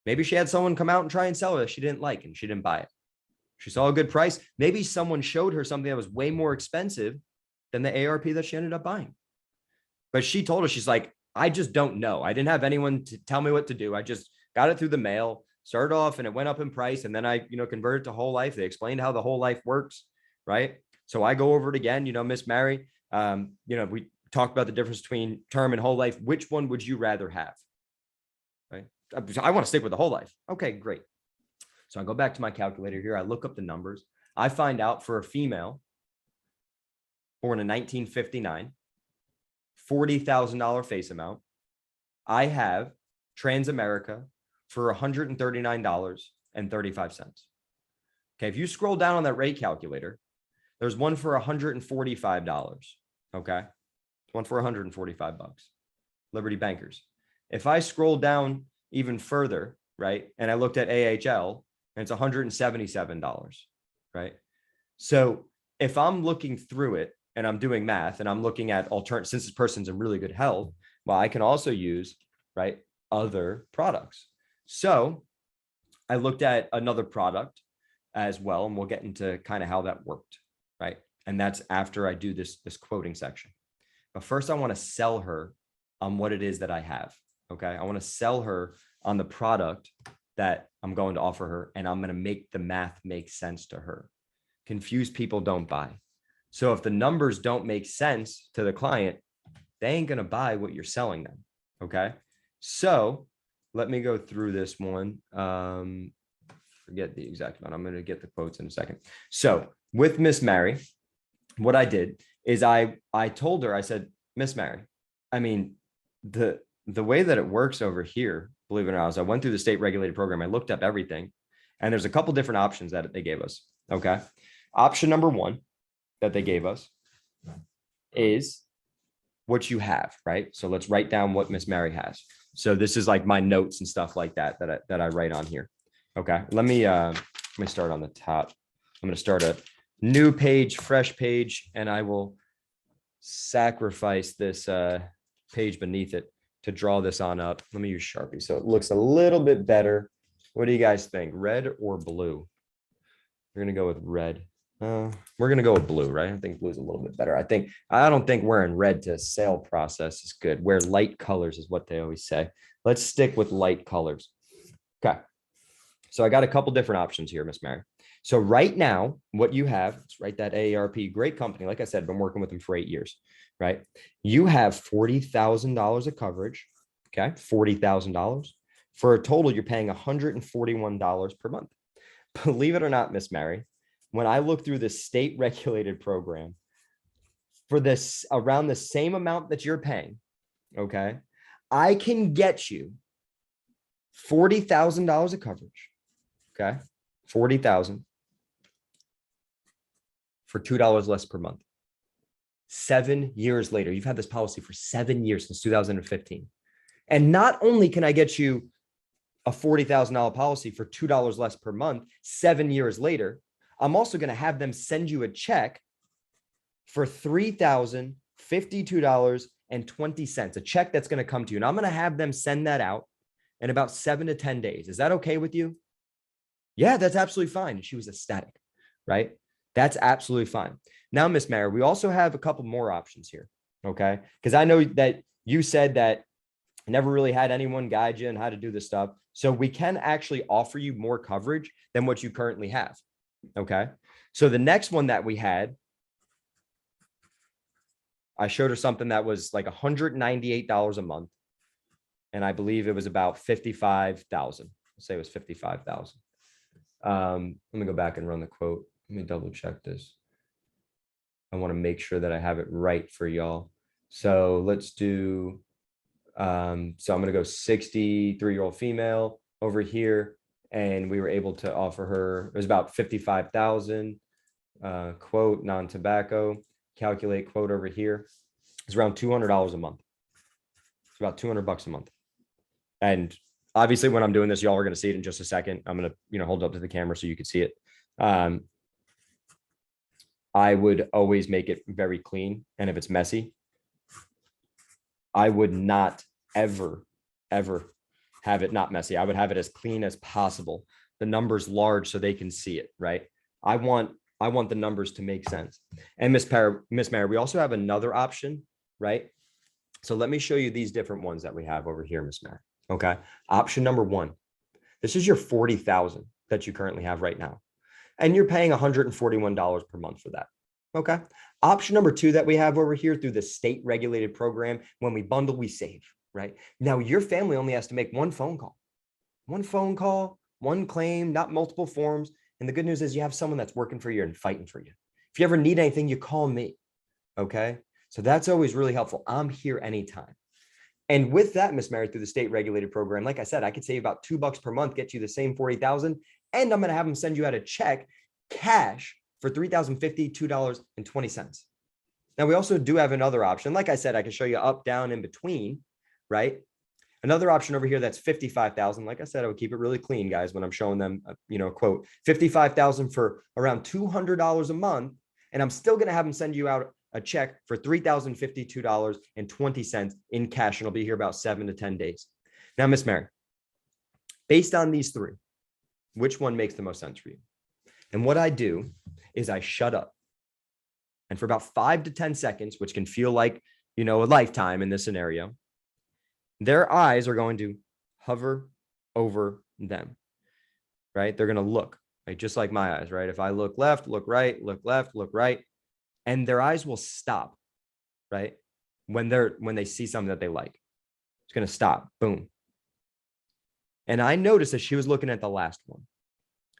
Maybe she had someone come out and try and sell her that she didn't like and she didn't buy it. She saw a good price. Maybe someone showed her something that was way more expensive than the ARP that she ended up buying. But she told us, she's like, I just don't know. I didn't have anyone to tell me what to do. I just got it through the mail, started off and it went up in price. And then I, converted to whole life. They explained how the whole life works, right? So I go over it again, Miss Mary, we talked about the difference between term and whole life. Which one would you rather have? Right? I want to stick with the whole life. Okay, great. So I go back to my calculator here. I look up the numbers. I find out for a female born in 1959, $40,000 face amount, I have Transamerica for $139.35. Okay, if you scroll down on that rate calculator, there's one for $145. Okay, one for $145. Liberty Bankers. If I scroll down even further, right, and I looked at AHL, and it's $177, right? So if I'm looking through it and I'm doing math and I'm looking at alternate, since this person's in really good health, well, I can also use, right, other products. So I looked at another product as well, and we'll get into kind of how that worked, right? And that's after I do this quoting section. But first I want to sell her on what it is that I have, okay? I want to sell her on the product that I'm going to offer her, and I'm going to make the math make sense to her. Confused people don't buy. So if the numbers don't make sense to the client, they ain't going to buy what you're selling them. Okay. So let me go through this one. Forget the exact amount. I'm going to get the quotes in a second. So with Miss Mary, what I did is I told her, I said, Miss Mary, I mean, the way that it works over here, believe it or not, is I went through the state regulated program. I looked up everything, and there's a couple different options that they gave us. Okay. Option number one that they gave us is what you have, right? So let's write down what Miss Mary has. So this is like my notes and stuff like that I write on here. Okay. Let me start on the top. I'm going to start a new page, fresh page, and I will sacrifice this page beneath it to draw this on up. Let me use Sharpie so it looks a little bit better. What do you guys think? Red or blue? We're going to go with red. We're going to go with blue, right? I think blue is a little bit better. I don't think wearing red to sale process is good. Wear light colors is what they always say. Let's stick with light colors. Okay. So I got a couple different options here, Miss Mary. So right now, what you have, let's write that AARP, great company. Like I said, been working with them for 8 years, right? You have $40,000 of coverage, okay? $40,000. For a total, you're paying $141 per month. Believe it or not, Miss Mary, when I look through the state regulated program for this around the same amount that you're paying, okay, I can get you $40,000 of coverage, okay, 40,000 for $2 less per month. 7 years later, you've had this policy for 7 years, since 2015. And not only can I get you a $40,000 policy for $2 less per month 7 years later, I'm also going to have them send you a check for $3,052.20, a check that's going to come to you. And I'm going to have them send that out in about 7 to 10 days. Is that okay with you? Yeah, that's absolutely fine. And she was ecstatic, right? That's absolutely fine. Now, Miss Mary, we also have a couple more options here, okay? Because I know that you said that you never really had anyone guide you on how to do this stuff. So we can actually offer you more coverage than what you currently have. Okay. So the next one that we had, I showed her something that was like $198 a month. And I believe it was about 55,000. Let's say it was 55,000. Let me go back and run the quote. Let me double check this. I want to make sure that I have it right for y'all. So let's do, so I'm going to go 63-year-old female over here. And we were able to offer her, it was about 55,000, quote, non-tobacco, calculate quote over here. It's around $200 a month. It's about $200 a month. And obviously when I'm doing this, y'all are going to see it in just a second. I'm going to, hold it up to the camera so you can see it. I would always make it very clean. And if it's messy, I would not ever have it not messy. I would have it as clean as possible. The numbers large so they can see it, right? I want the numbers to make sense. And Miss Mary, we also have another option, right? So let me show you these different ones that we have over here, Miss Mary. Okay. Option number one, this is your 40,000 that you currently have right now. And you're paying $141 per month for that. Okay. Option number two that we have over here through the state regulated program, when we bundle, we save, right? Now your family only has to make one phone call, one claim, not multiple forms. And the good news is you have someone that's working for you and fighting for you. If you ever need anything, you call me. Okay. So that's always really helpful. I'm here anytime. And with that, Miss Mary, through the state regulated program, like I said, I could save about $2 per month, get you the same 40,000. And I'm going to have them send you out a check cash for $3,052.20. Now we also do have another option. Like I said, I can show you up, down, in between, right? Another option over here that's 55,000. Like I said, I would keep it really clean, guys, when I'm showing them, quote, 55,000 for around $200 a month. And I'm still going to have them send you out a check for $3,052.20 in cash. And it'll be here about 7 to 10 days. Now, Miss Mary, based on these three, which one makes the most sense for you? And what I do is I shut up. And for about 5 to 10 seconds, which can feel like, a lifetime in this scenario, their eyes are going to hover over them, right? They're going to look, right? Just like my eyes, right? If I look left, look right, look left, look right, and their eyes will stop, right? When they see something that they like, it's going to stop, boom. And I noticed that she was looking at the last one.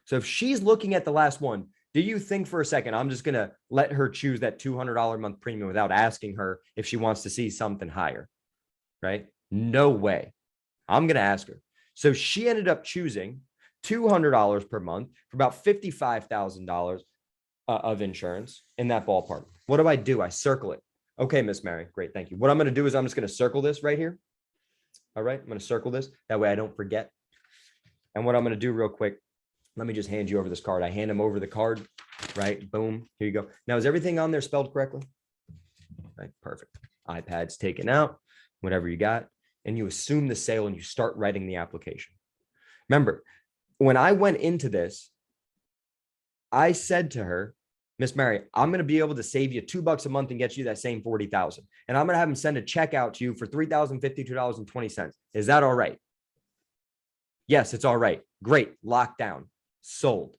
So if she's looking at the last one, do you think for a second, I'm just going to let her choose that $200 a month premium without asking her if she wants to see something higher, right? No way. I'm going to ask her. So she ended up choosing $200 per month for about $55,000 of insurance in that ballpark. What do? I circle it. Okay, Miss Mary. Great. Thank you. What I'm going to do is I'm just going to circle this right here. All right. I'm going to circle this. That way I don't forget. And what I'm going to do real quick, let me just hand you over this card. I hand him over the card, right? Boom. Here you go. Now, is everything on there spelled correctly? Right. Perfect. iPad's taken out, whatever you got. And you assume the sale and you start writing the application. Remember, when I went into this, I said to her, Miss Mary, I'm going to be able to save you $2 a month and get you that same 40,000. And I'm going to have them send a check out to you for $3,052.20. Is that all right? Yes, it's all right. Great. Locked down. Sold.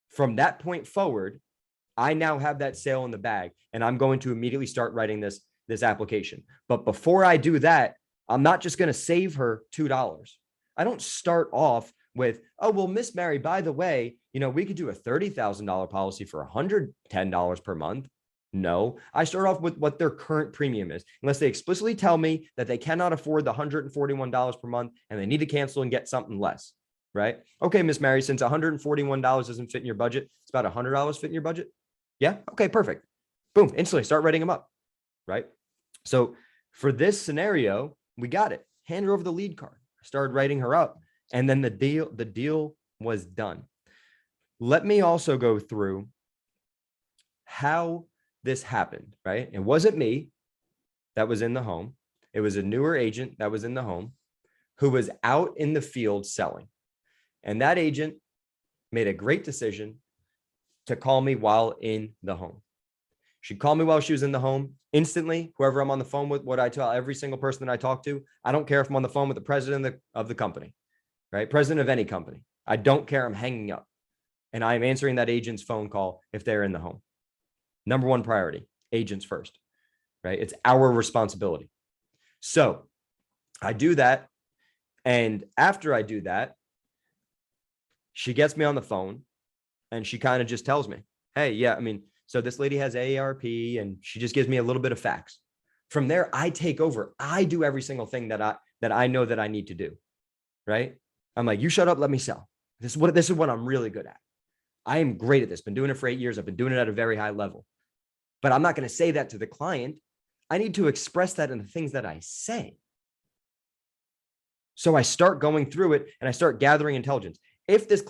From that point forward, I now have that sale in the bag and I'm going to immediately start writing this application. But before I do that, I'm not just going to save her $2. I don't start off with, oh, well, Miss Mary, by the way, we could do a $30,000 policy for $110 per month. No, I start off with what their current premium is, unless they explicitly tell me that they cannot afford the $141 per month and they need to cancel and get something less, right? Okay, Miss Mary, since $141 doesn't fit in your budget, it's about $100 fit in your budget. Yeah. Okay, perfect. Boom. Instantly start writing them up, right? So for this scenario, we got it. Hand her over the lead card. I started writing her up. And then the deal was done. Let me also go through how this happened, right? It wasn't me that was in the home. It was a newer agent that was in the home who was out in the field selling. And that agent made a great decision to call me while in the home. She called me while she was in the home. Instantly, whoever I'm on the phone with, what I tell every single person that I talk to, I don't care if I'm on the phone with the president of the company, right? President of any company. I don't care. I'm hanging up. And I'm answering that agent's phone call if they're in the home. Number one priority, agents first, right? It's our responsibility. So I do that. And after I do that, she gets me on the phone and she kind of just tells me, hey, yeah, So this lady has AARP and she just gives me a little bit of facts. From there, I take over. I do every single thing that I know that I need to do. Right. I'm like, you shut up, let me sell. This is what I'm really good at. I am great at this. Been doing it for 8 years. I've been doing it at a very high level. But I'm not going to say that to the client. I need to express that in the things that I say. So I start going through it and I start gathering intelligence. If this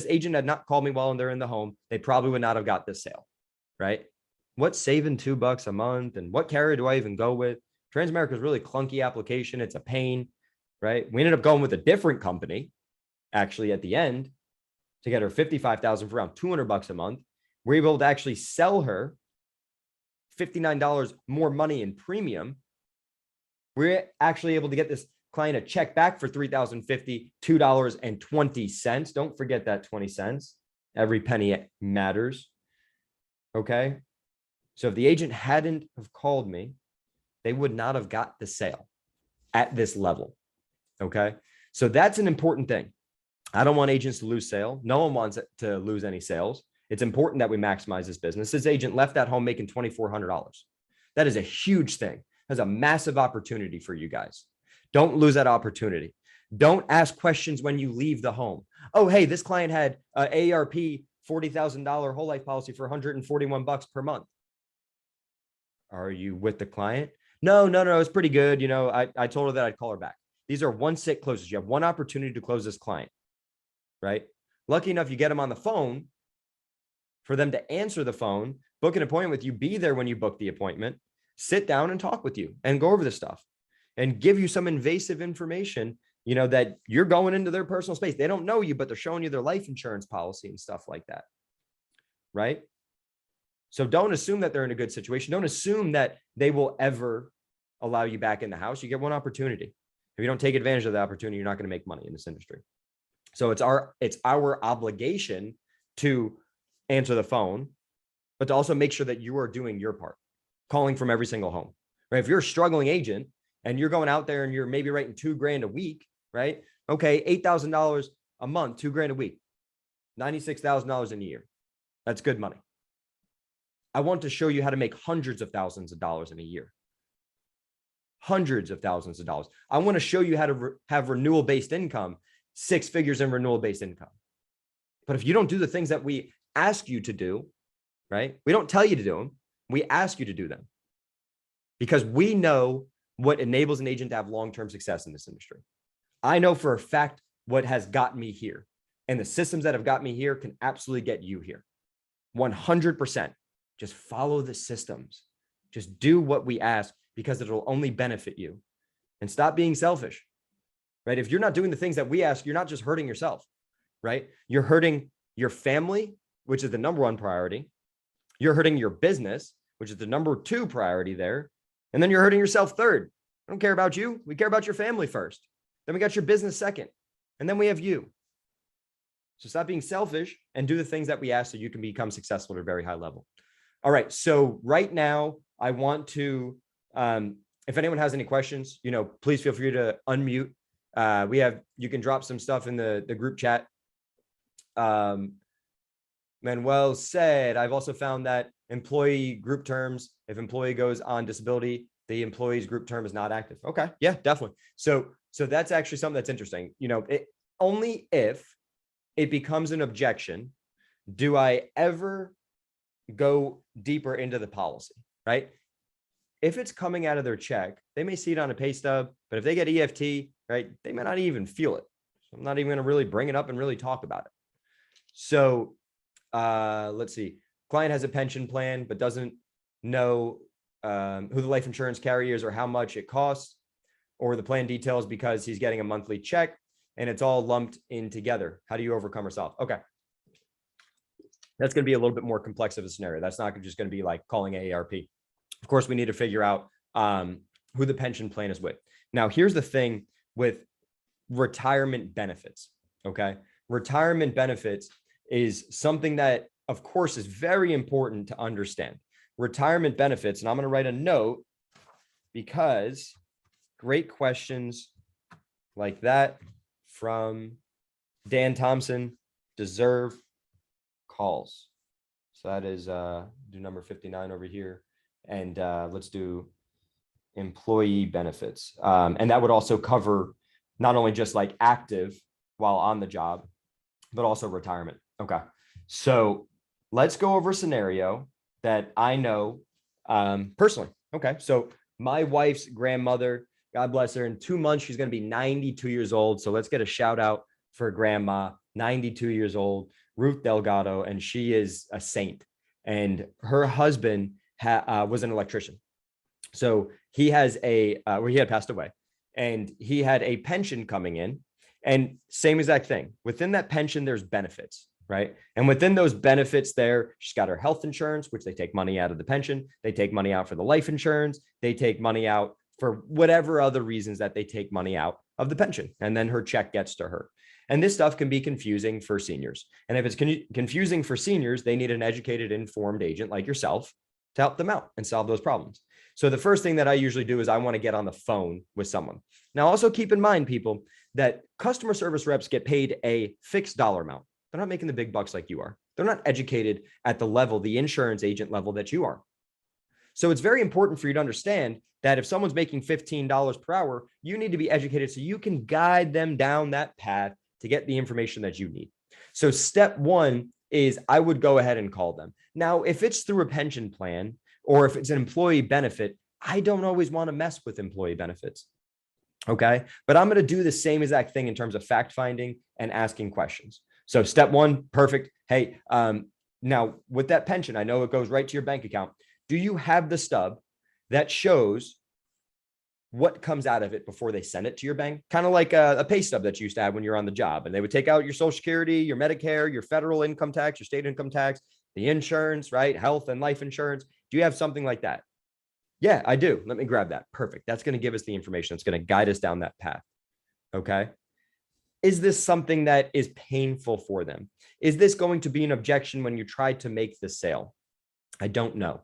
agent had not called me while they're in the home, they probably would not have got this sale, right? What's saving $2 a month and what carrier do I even go with? Transamerica is really clunky application. It's a pain, right? We ended up going with a different company actually at the end to get her $55,000 for around $200 a month. We're able to actually sell her $59 more money in premium. We're actually able to get this client a check back for $3,050, $2.20. Don't forget that 20 cents. Every penny matters. Okay. So if the agent hadn't have called me, they would not have got the sale at this level. Okay. So that's an important thing. I don't want agents to lose sale. No one wants to lose any sales. It's important that we maximize this business. This agent left that home making $2,400. That is a huge thing. That's a massive opportunity for you guys. Don't lose that opportunity. Don't ask questions when you leave the home. Oh, hey, this client had an AARP $40,000 whole life policy for $141 per month. Are you with the client? No, it's pretty good. I told her that I'd call her back. These are one sit closes. You have one opportunity to close this client, right? Lucky enough, you get them on the phone for them to answer the phone, book an appointment with you, be there when you book the appointment, sit down and talk with you and go over this stuff and give you some invasive information, that you're going into their personal space. They don't know you, but they're showing you their life insurance policy and stuff like that. Right? So don't assume that they're in a good situation. Don't assume that they will ever allow you back in the house. You get one opportunity. If you don't take advantage of the opportunity, you're not going to make money in this industry. So it's our obligation to answer the phone, but to also make sure that you are doing your part, calling from every single home, right? If you're a struggling agent and you're going out there and you're maybe writing $2,000 a week, right? Okay. $8,000 a month, $2,000 a week, $96,000 in a year. That's good money. I want to show you how to make hundreds of thousands of dollars in a year. Hundreds of thousands of dollars. I want to show you how to have renewal-based income, 6 figures in renewal-based income. But if you don't do the things that we ask you to do, right? We don't tell you to do them. We ask you to do them because we know what enables an agent to have long-term success in this industry. I know for a fact what has gotten me here, and the systems that have got me here can absolutely get you here. 100%. Just follow the systems. Just do what we ask because it'll only benefit you, and stop being selfish, right? If you're not doing the things that we ask, you're not just hurting yourself, right? You're hurting your family, which is the number one priority. You're hurting your business, which is the number 2 priority there. And then you're hurting yourself third. I don't care about you. We care about your family first. Then we got your business second. And then we have you. So stop being selfish and do the things that we ask so you can become successful at a very high level. All right. So right now I want to, if anyone has any questions, please feel free to unmute. You can drop some stuff in the group chat. Manuel said, I've also found that employee group terms, if employee goes on disability, the employee's group term is not active. Okay. Yeah, definitely. So that's actually something that's interesting. Only if it becomes an objection, do I ever go deeper into the policy, right? If it's coming out of their check, they may see it on a pay stub, but if they get EFT, right, they may not even feel it. So I'm not even going to really bring it up and really talk about it. So let's see. Client has a pension plan, but doesn't know who the life insurance carrier is or how much it costs, or the plan details because he's getting a monthly check and it's all lumped in together. How do you overcome or solve? Okay. That's going to be a little bit more complex of a scenario. That's not just going to be like calling AARP. Of course, we need to figure out who the pension plan is with. Now, here's the thing with retirement benefits. Okay. Retirement benefits is something that, of course, is very important to understand. Retirement benefits, and I'm going to write a note because great questions like that from Dan Thompson deserve calls. So that is do number 59 over here. And let's do employee benefits. And that would also cover not only just like active while on the job, but also retirement. Okay. So let's go over a scenario that I know personally. Okay. So my wife's grandmother, God bless her, in 2 months, she's going to be 92 years old. So let's get a shout out for grandma, 92 years old, Ruth Delgado, and she is a saint. And her husband was an electrician. So he has where he had passed away, and he had a pension coming in, and same exact thing. Within that pension, there's benefits, right? And within those benefits there, she's got her health insurance, which they take money out of the pension. They take money out for the life insurance. They take money out for whatever other reasons that they take money out of the pension. And then her check gets to her. And this stuff can be confusing for seniors. And if it's confusing for seniors, they need an educated, informed agent like yourself to help them out and solve those problems. So the first thing that I usually do is I want to get on the phone with someone. Now, also keep in mind, people, that customer service reps get paid a fixed dollar amount. They're not making the big bucks like you are. They're not educated at the level, the insurance agent level that you are. So it's very important for you to understand that if someone's making $15 per hour, you need to be educated so you can guide them down that path to get the information that you need. So step one is I would go ahead and call them. Now, if it's through a pension plan or if it's an employee benefit, I don't always want to mess with employee benefits. Okay. But I'm going to do the same exact thing in terms of fact finding and asking questions. So step one, perfect. Hey, now with that pension, I know it goes right to your bank account. Do you have the stub that shows what comes out of it before they send it to your bank? Kind of like a pay stub that you used to have when you're on the job, and they would take out your Social Security, your Medicare, your federal income tax, your state income tax, the insurance, right? Health and life insurance. Do you have something like that? Yeah, I do. Let me grab that. Perfect. That's going to give us the information. It's going to guide us down that path. Okay. Is this something that is painful for them? Is this going to be an objection when you try to make the sale? I don't know,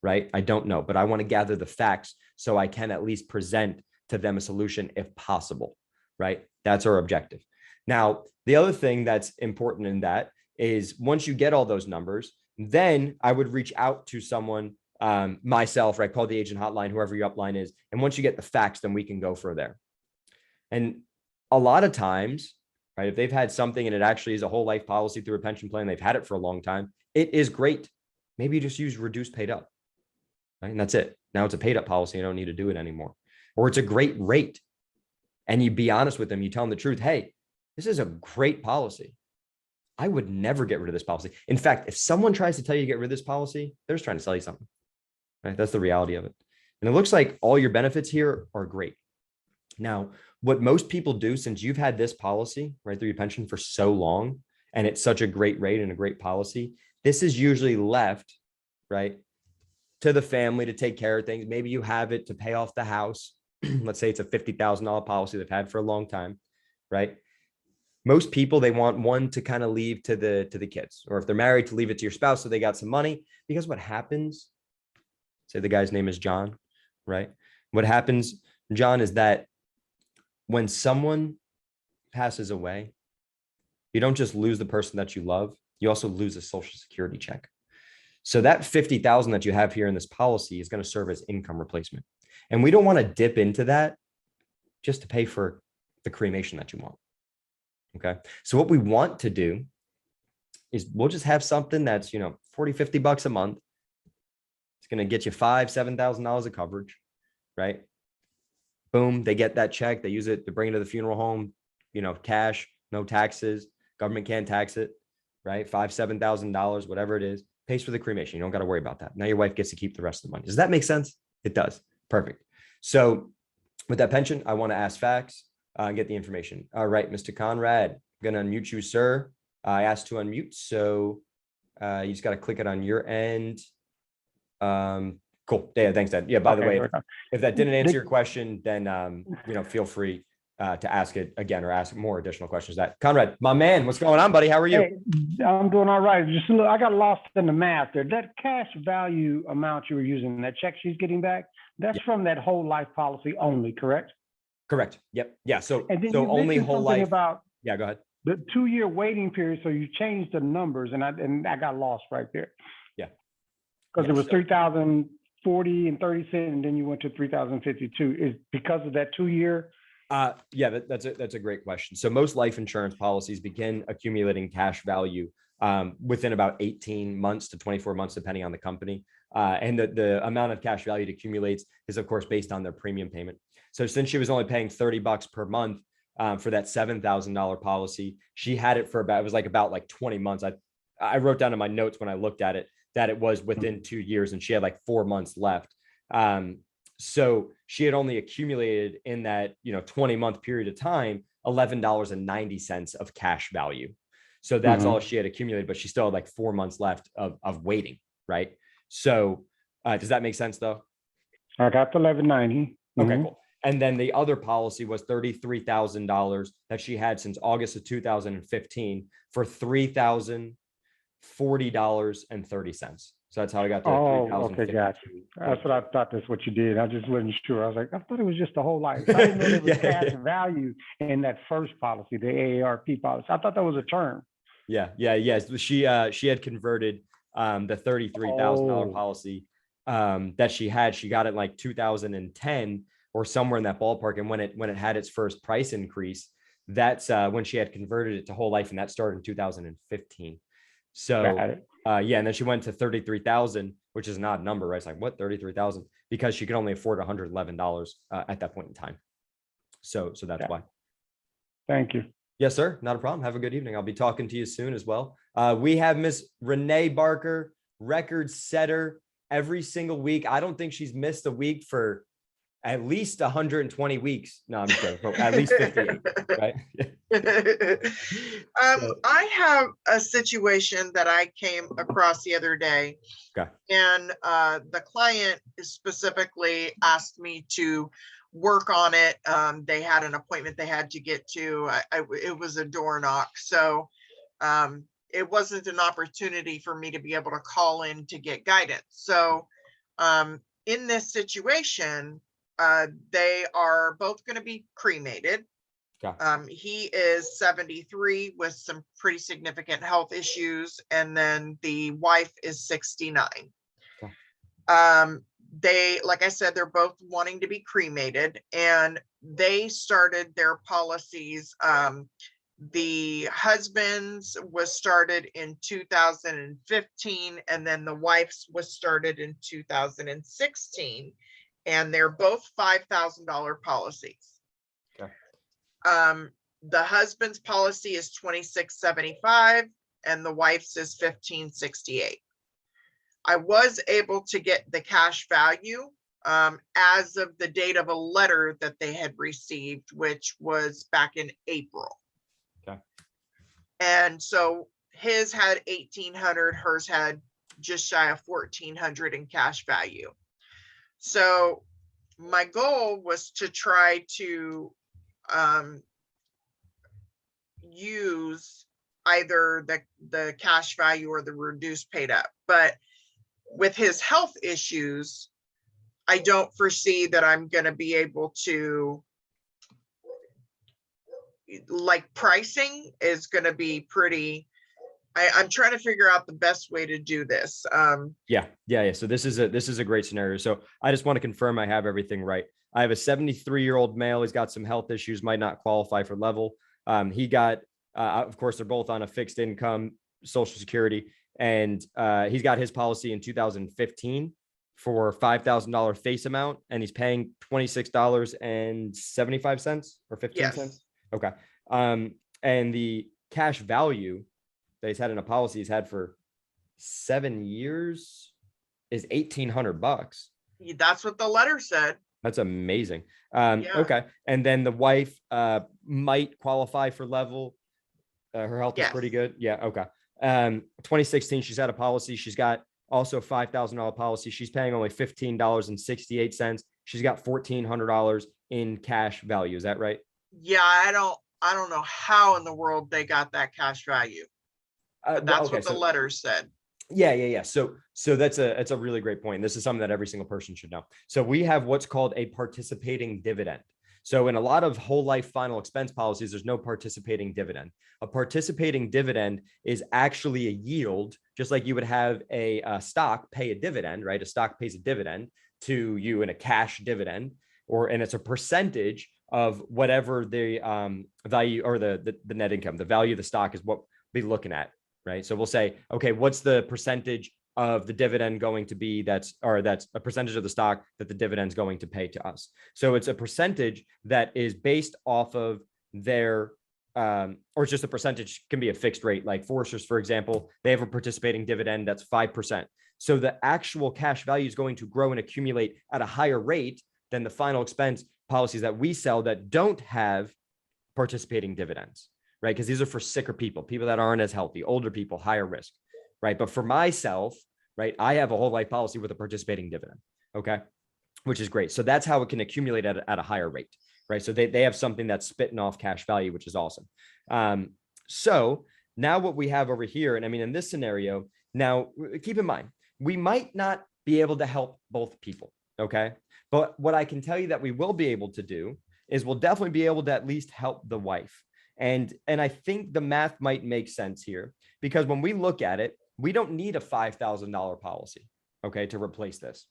right? I don't know, but I want to gather the facts so I can at least present to them a solution if possible, right? That's our objective. Now, the other thing that's important in that is once you get all those numbers, then I would reach out to someone, myself, right? Call the agent hotline, whoever your upline is. And once you get the facts, then we can go from there. And a lot of times, right, if they've had something and it actually is a whole life policy through a pension plan, they've had it for a long time, it is great. Maybe you just use reduced paid up, right? And that's it. Now it's a paid up policy. You don't need to do it anymore. Or it's a great rate. And you be honest with them. You tell them the truth. Hey, this is a great policy. I would never get rid of this policy. In fact, if someone tries to tell you to get rid of this policy, they're just trying to sell you something, right? That's the reality of it. And it looks like all your benefits here are great. Now, what most people do, since you've had this policy right through your pension for so long, and it's such a great rate and a great policy, this is usually left, right, to the family to take care of things. Maybe you have it to pay off the house. Let's say it's a $50,000 policy they've had for a long time, right? Most people, they want one to kind of leave to the kids, or if they're married, to leave it to your spouse so they got some money. Because what happens, say the guy's name is John, right? What happens, John, is that when someone passes away, you don't just lose the person that you love, you also lose a Social Security check. So that $50,000 that you have here in this policy is going to serve as income replacement. And we don't want to dip into that just to pay for the cremation that you want. Okay. So what we want to do is we'll just have something that's, $40-50 a month. It's going to get you $5,000-7,000 of coverage, right? Boom. They get that check. They use it to bring it to the funeral home, cash, no taxes. Government can't tax it, right? $5,000-7,000, whatever it is, pays for the cremation. You don't got to worry about that. Now your wife gets to keep the rest of the money. Does that make sense? It does. Perfect. So with that pension, I want to ask facts and get the information. All right, Mr. Conrad, I'm going to unmute you, sir. I asked to unmute, so you just got to click it on your end. Cool. Yeah, thanks, Dad. Yeah, by the way, if that didn't answer your question, then feel free to ask it again or ask more additional questions. That Conrad, my man, what's going on, buddy? How are you? Hey, I'm doing all right. Just I got lost in the math there. That cash value amount you were using, that check she's getting back, that's from that whole life policy only, correct? Correct. Yep. Yeah. So only whole life. About go ahead. The 2-year waiting period. So you changed the numbers, and I got lost right there. Because it was so- 3,040 and 30 cents, and then you went to 3,052. Is because of that 2 year? Yeah, that's a great question. So most life insurance policies begin accumulating cash value within about 18 months to 24 months, depending on the company. And the amount of cash value it accumulates is, of course, based on their premium payment. So since she was only paying $30 per month for that $7,000 policy, she had it for about, it was about like 20 months. I wrote down in my notes when I looked at it that it was within 2 years, and she had like 4 months left. So she had only accumulated in that 20-month period of time $11.90 of cash value. So that's all she had accumulated, but she still had like 4 months left of waiting, right? So does that make sense though? I got the 1190. Okay, cool. And then the other policy was $33,000 that she had since August of 2015 for $3,040.30. So that's how I got to Oh, okay, gotcha. 3,052. That's what I thought. That's what you did. I just wasn't sure. I was like, I thought it was just the whole life. I didn't know there was Yeah. cash value in that first policy, the AARP policy. I thought that was a term. Yes. She had converted the $33,000 Oh. policy that she had. She got it like 2010 or somewhere in that ballpark. And when it had its first price increase, that's when she had converted it to whole life, and that started in 2015. So Got it. yeah, and then she went to 33,000, which is an odd number, right? It's like, what, 33,000? Because she could only afford $111 at that point in time. So that's Yeah. why. Thank you. Yes, sir. Not a problem. Have a good evening. I'll be talking to you soon as well. We have Miss Renee Barker, record setter every single week. I don't think she's missed a week for at least 120 weeks. No, I'm just joking. At least 58, right? I have a situation that I came across the other day. Okay. And the client specifically asked me to work on it. They had an appointment they had to get to. It was a door knock. So it wasn't an opportunity for me to be able to call in to get guidance. So in this situation, they are both going to be cremated. Okay. He is 73 with some pretty significant health issues, and then the wife is 69. Okay. They, like I said, they're both wanting to be cremated, and they started their policies. The husband's was started in 2015, and then the wife's was started in 2016, and they're both $5,000 policies. Okay. The husband's policy is $2,675, and the wife's is $1,568. I was able to get the cash value as of the date of a letter that they had received, which was back in April. Okay. And so his had 1,800, hers had just shy of 1,400 in cash value. So my goal was to try to use either the cash value or the reduced paid up. But with his health issues, I don't foresee that I'm going to be able to, like, pricing is going to be pretty. I'm trying to figure out the best way to do this. Yeah. So this is a great scenario. So I just want to confirm I have everything right. I have a 73-year-old male. He's got some health issues, might not qualify for level. He got, of course, they're both on a fixed income, Social Security, and he's got his policy in 2015 for $5,000 face amount, and he's paying $26.75 or 15 cents. Yes. Okay. And the cash value that he's had in a policy he's had for 7 years is $1,800. That's what the letter said. That's amazing. Yeah. Okay. And then the wife might qualify for level. Her health is Yes. pretty good. Yeah. Okay. 2016, she's had a policy. She's got also $5,000 policy. She's paying only $15.68. She's got $1,400 in cash value. Is that right? Yeah, I don't know how in the world they got that cash value. But that's Okay, what the letter said. Yeah. So that's a really great point. This is something that every single person should know. So we have what's called a participating dividend. So in a lot of whole life final expense policies, there's no participating dividend. A participating dividend is actually a yield, just like you would have a stock pay a dividend, right? A stock pays a dividend to you in a cash dividend, and it's a percentage of whatever the value or the net income, the value of the stock is what we'll be looking at, right? So we'll say, okay, what's the percentage of the dividend going to be that's a percentage of the stock that the dividend's going to pay to us. So it's a percentage that is based off of their or it's just a percentage, can be a fixed rate. Like Foresters, for example, they have a participating dividend that's 5%. So the actual cash value is going to grow and accumulate at a higher rate than the final expense policies that we sell that don't have participating dividends, right? Because these are for sicker people that aren't as healthy, older people, higher risk, right? But for myself, right, I have a whole life policy with a participating dividend, okay, which is great. So that's how it can accumulate at a higher rate, right? So they have something that's spitting off cash value, which is awesome. So now what we have over here, and I mean, in this scenario, now keep in mind, we might not be able to help both people, okay? But what I can tell you that we will be able to do is we'll definitely be able to at least help the wife. And I think the math might make sense here, because when we look at it, we don't need a $5,000 policy, okay, to replace this.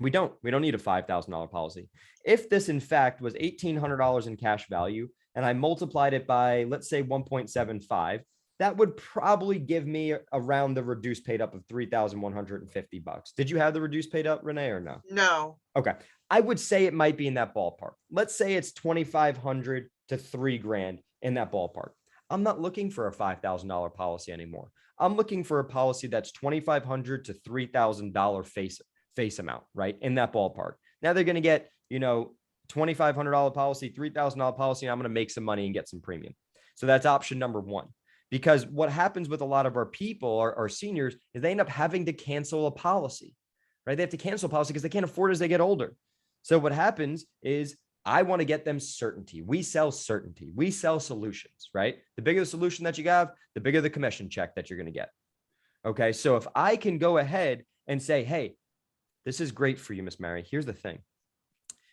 We don't need a $5,000 policy. If this, in fact, was $1,800 in cash value, and I multiplied it by, let's say, 1.75, that would probably give me around the reduced paid up of $3,150. Did you have the reduced paid up, Renee, or no? No. Okay. I would say it might be in that ballpark. Let's say it's 2,500 to $3,000 in that ballpark. I'm not looking for a $5,000 policy anymore. I'm looking for a policy that's $2,500 to $3,000 face amount, right? In that ballpark. Now they're going to get, $2,500 policy, $3,000 policy, and I'm going to make some money and get some premium. So that's option number one. Because what happens with a lot of our people, our seniors, is they end up having to cancel a policy, right? They have to cancel a policy because they can't afford it as they get older. So what happens is I want to get them certainty. We sell certainty. We sell solutions, right? The bigger the solution that you have, the bigger the commission check that you're going to get. Okay. So if I can go ahead and say, hey, this is great for you, Miss Mary. Here's the thing.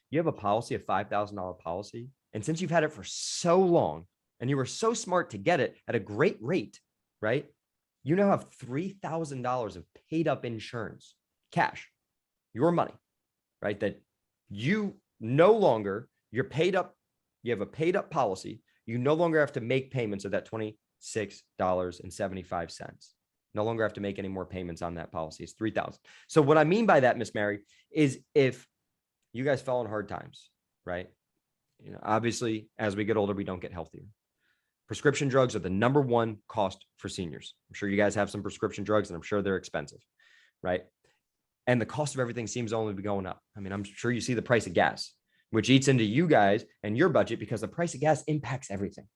You have a policy, a $5,000 policy. And since you've had it for so long and you were so smart to get it at a great rate, right? You now have $3,000 of paid up insurance, cash, your money, right? That you no longer, you're paid up, you have a paid up policy. You no longer have to make payments of that $26.75. No longer have to make any more payments on that policy. It's $3,000. So what I mean by that, Miss Mary, is if you guys fell in hard times, right? Obviously, as we get older, we don't get healthier. Prescription drugs are the number one cost for seniors. I'm sure you guys have some prescription drugs, and I'm sure they're expensive, right? And the cost of everything seems only to be going up. I mean, I'm sure you see the price of gas, which eats into you guys and your budget, because the price of gas impacts everything.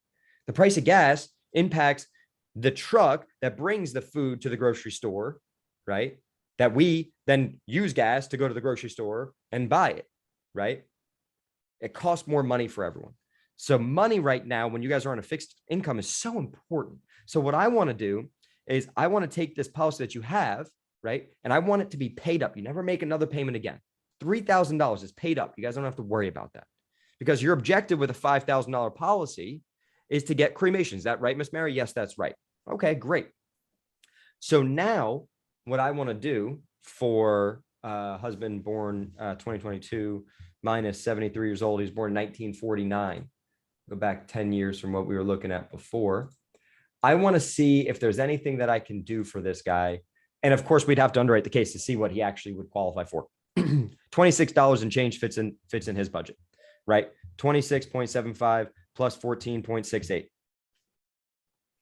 The price of gas impacts the truck that brings the food to the grocery store, right? That we then use gas to go to the grocery store and buy it, right? It costs more money for everyone. So money right now, when you guys are on a fixed income, is so important. So what I want to do is I want to take this policy that you have, right? And I want it to be paid up. You never make another payment again. $3,000 is paid up. You guys don't have to worry about that, because your objective with a $5,000 policy is to get cremation. Is that right, Miss Mary? Yes, that's right. Okay, great. So now what I want to do for husband born 2022, minus 73 years old. He's born in 1949. Go back 10 years from what we were looking at before. I want to see if there's anything that I can do for this guy. And of course, we'd have to underwrite the case to see what he actually would qualify for. $26 and change fits in his budget, right? 26.75 plus 14.68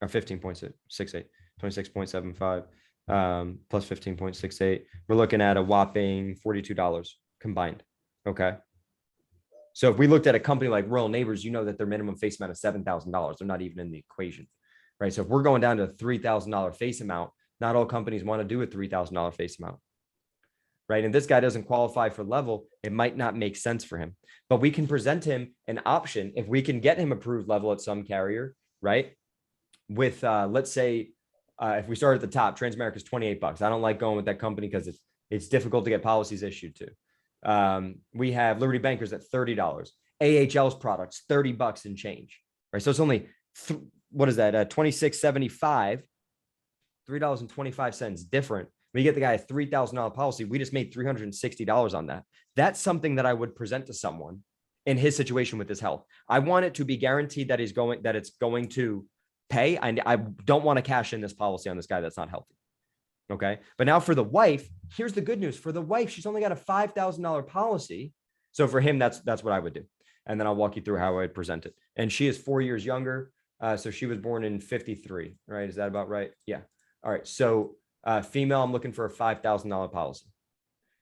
or 15.68, 26.75 plus 15.68. We're looking at a whopping $42 combined. Okay. So if we looked at a company like Royal Neighbors, you know that their minimum face amount is $7,000. They're not even in the equation, right? So if we're going down to a $3,000 face amount, not all companies want to do a $3,000 face amount, right? And this guy doesn't qualify for level. It might not make sense for him, but we can present him an option if we can get him approved level at some carrier, right? With let's say if we start at the top, Transamerica is $28. I don't like going with that company because it's difficult to get policies issued to. We have Liberty Bankers at $30. AHL's products, $30 and change, right? So it's only, what is that? 26.75, $3.25 different. When you get the guy a $3,000 policy, we just made $360 on that. That's something that I would present to someone in his situation with his health. I want it to be guaranteed that it's going to pay. I don't want to cash in this policy on this guy that's not healthy. Okay. But now for the wife, here's the good news. For the wife, she's only got a $5,000 policy. So for him, that's what I would do. And then I'll walk you through how I would present it. And she is 4 years younger. So she was born in 53, right? Is that about right? Yeah. All right. So female, I'm looking for a $5,000 policy.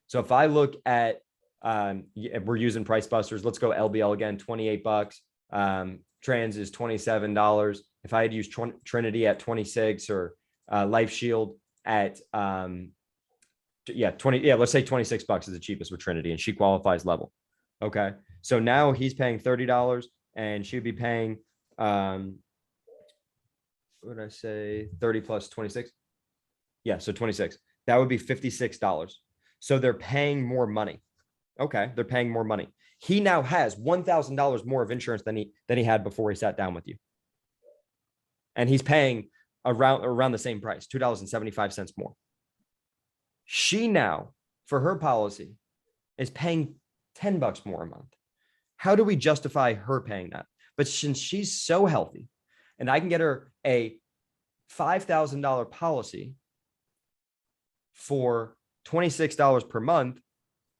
So if I look at, we're using Price Busters. Let's go LBL again, $28. Trans is $27. If I had used Trinity at 26 or Life Shield at, let's say $26 is the cheapest with Trinity and she qualifies level. Okay. So now he's paying $30 and she'd be paying, what did I say? 30 plus 26. Yeah. So 26, that would be $56. So they're paying more money. Okay. They're paying more money. He now has $1,000 more of insurance than he had before he sat down with you. And he's paying around the same price, $2.75 more. She now, for her policy, is paying $10 more a month. How do we justify her paying that? But since she's so healthy and I can get her a $5,000 policy for $26 per month,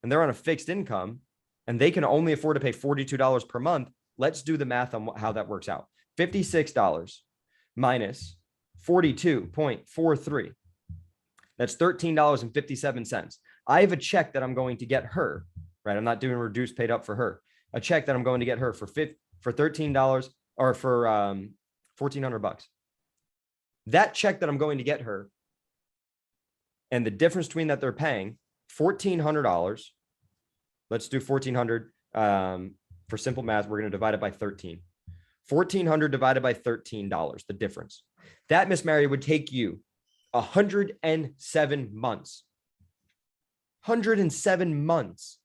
and they're on a fixed income and they can only afford to pay $42 per month. Let's do the math on how that works out. $56 minus 42.43. That's $13.57. I have a check that I'm going to get her, right? I'm not doing reduced paid up for her. A check that I'm going to get her for $13 or for $1,400. That check that I'm going to get her and the difference between that they're paying $1,400. Let's do 1,400 for simple math. We're going to divide it by 13. 1,400 divided by $13, the difference. That, Miss Mary, would take you 107 months. 107 months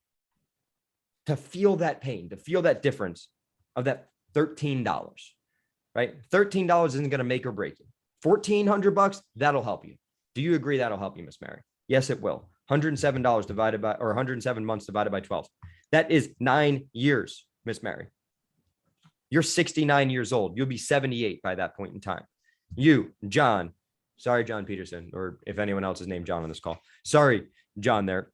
to feel that pain, to feel that difference of that $13, right? $13 isn't going to make or break you. $1,400, that'll help you. Do you agree that'll help you, Miss Mary? Yes, it will. $107 divided by, or 107 months divided by 12. That is 9 years, Miss Mary. You're 69 years old. You'll be 78 by that point in time. You, John, sorry, John Peterson, or if anyone else is named John on this call. Sorry, John there.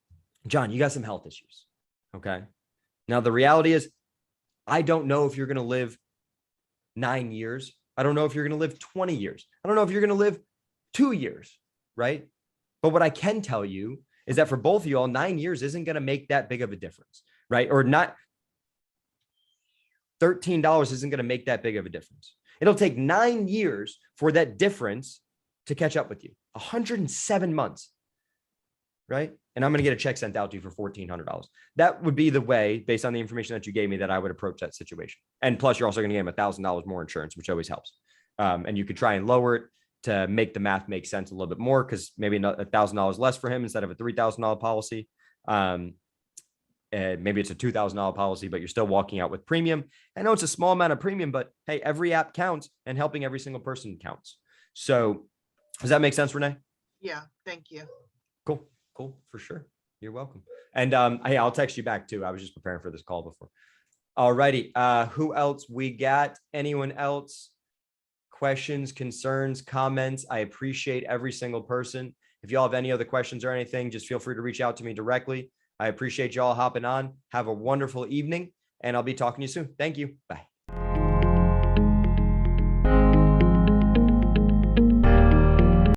John, you got some health issues. Okay. Now, the reality is, I don't know if you're going to live 9 years. I don't know if you're going to live 20 years. I don't know if you're going to live 2 years, right? But what I can tell you is that for both of you all, 9 years isn't going to make that big of a difference, right? Or not. $13 isn't going to make that big of a difference. It'll take 9 years for that difference to catch up with you. 107 months, right? And I'm going to get a check sent out to you for $1,400. That would be the way, based on the information that you gave me, that I would approach that situation. And plus, you're also going to get him $1,000 more insurance, which always helps. And you could try and lower it to make the math make sense a little bit more, because maybe $1,000 less for him instead of a $3,000 policy. Maybe it's a $2,000 policy, but you're still walking out with premium. I know it's a small amount of premium, but hey, every app counts and helping every single person counts. So does that make sense, Renee? Yeah, thank you. Cool, for sure. You're welcome. And hey, I'll text you back too. I was just preparing for this call before. All righty. Who else we got? Anyone else? Questions, concerns, comments? I appreciate every single person. If y'all have any other questions or anything, just feel free to reach out to me directly. I appreciate y'all hopping on. Have a wonderful evening, and I'll be talking to you soon. Thank you. Bye.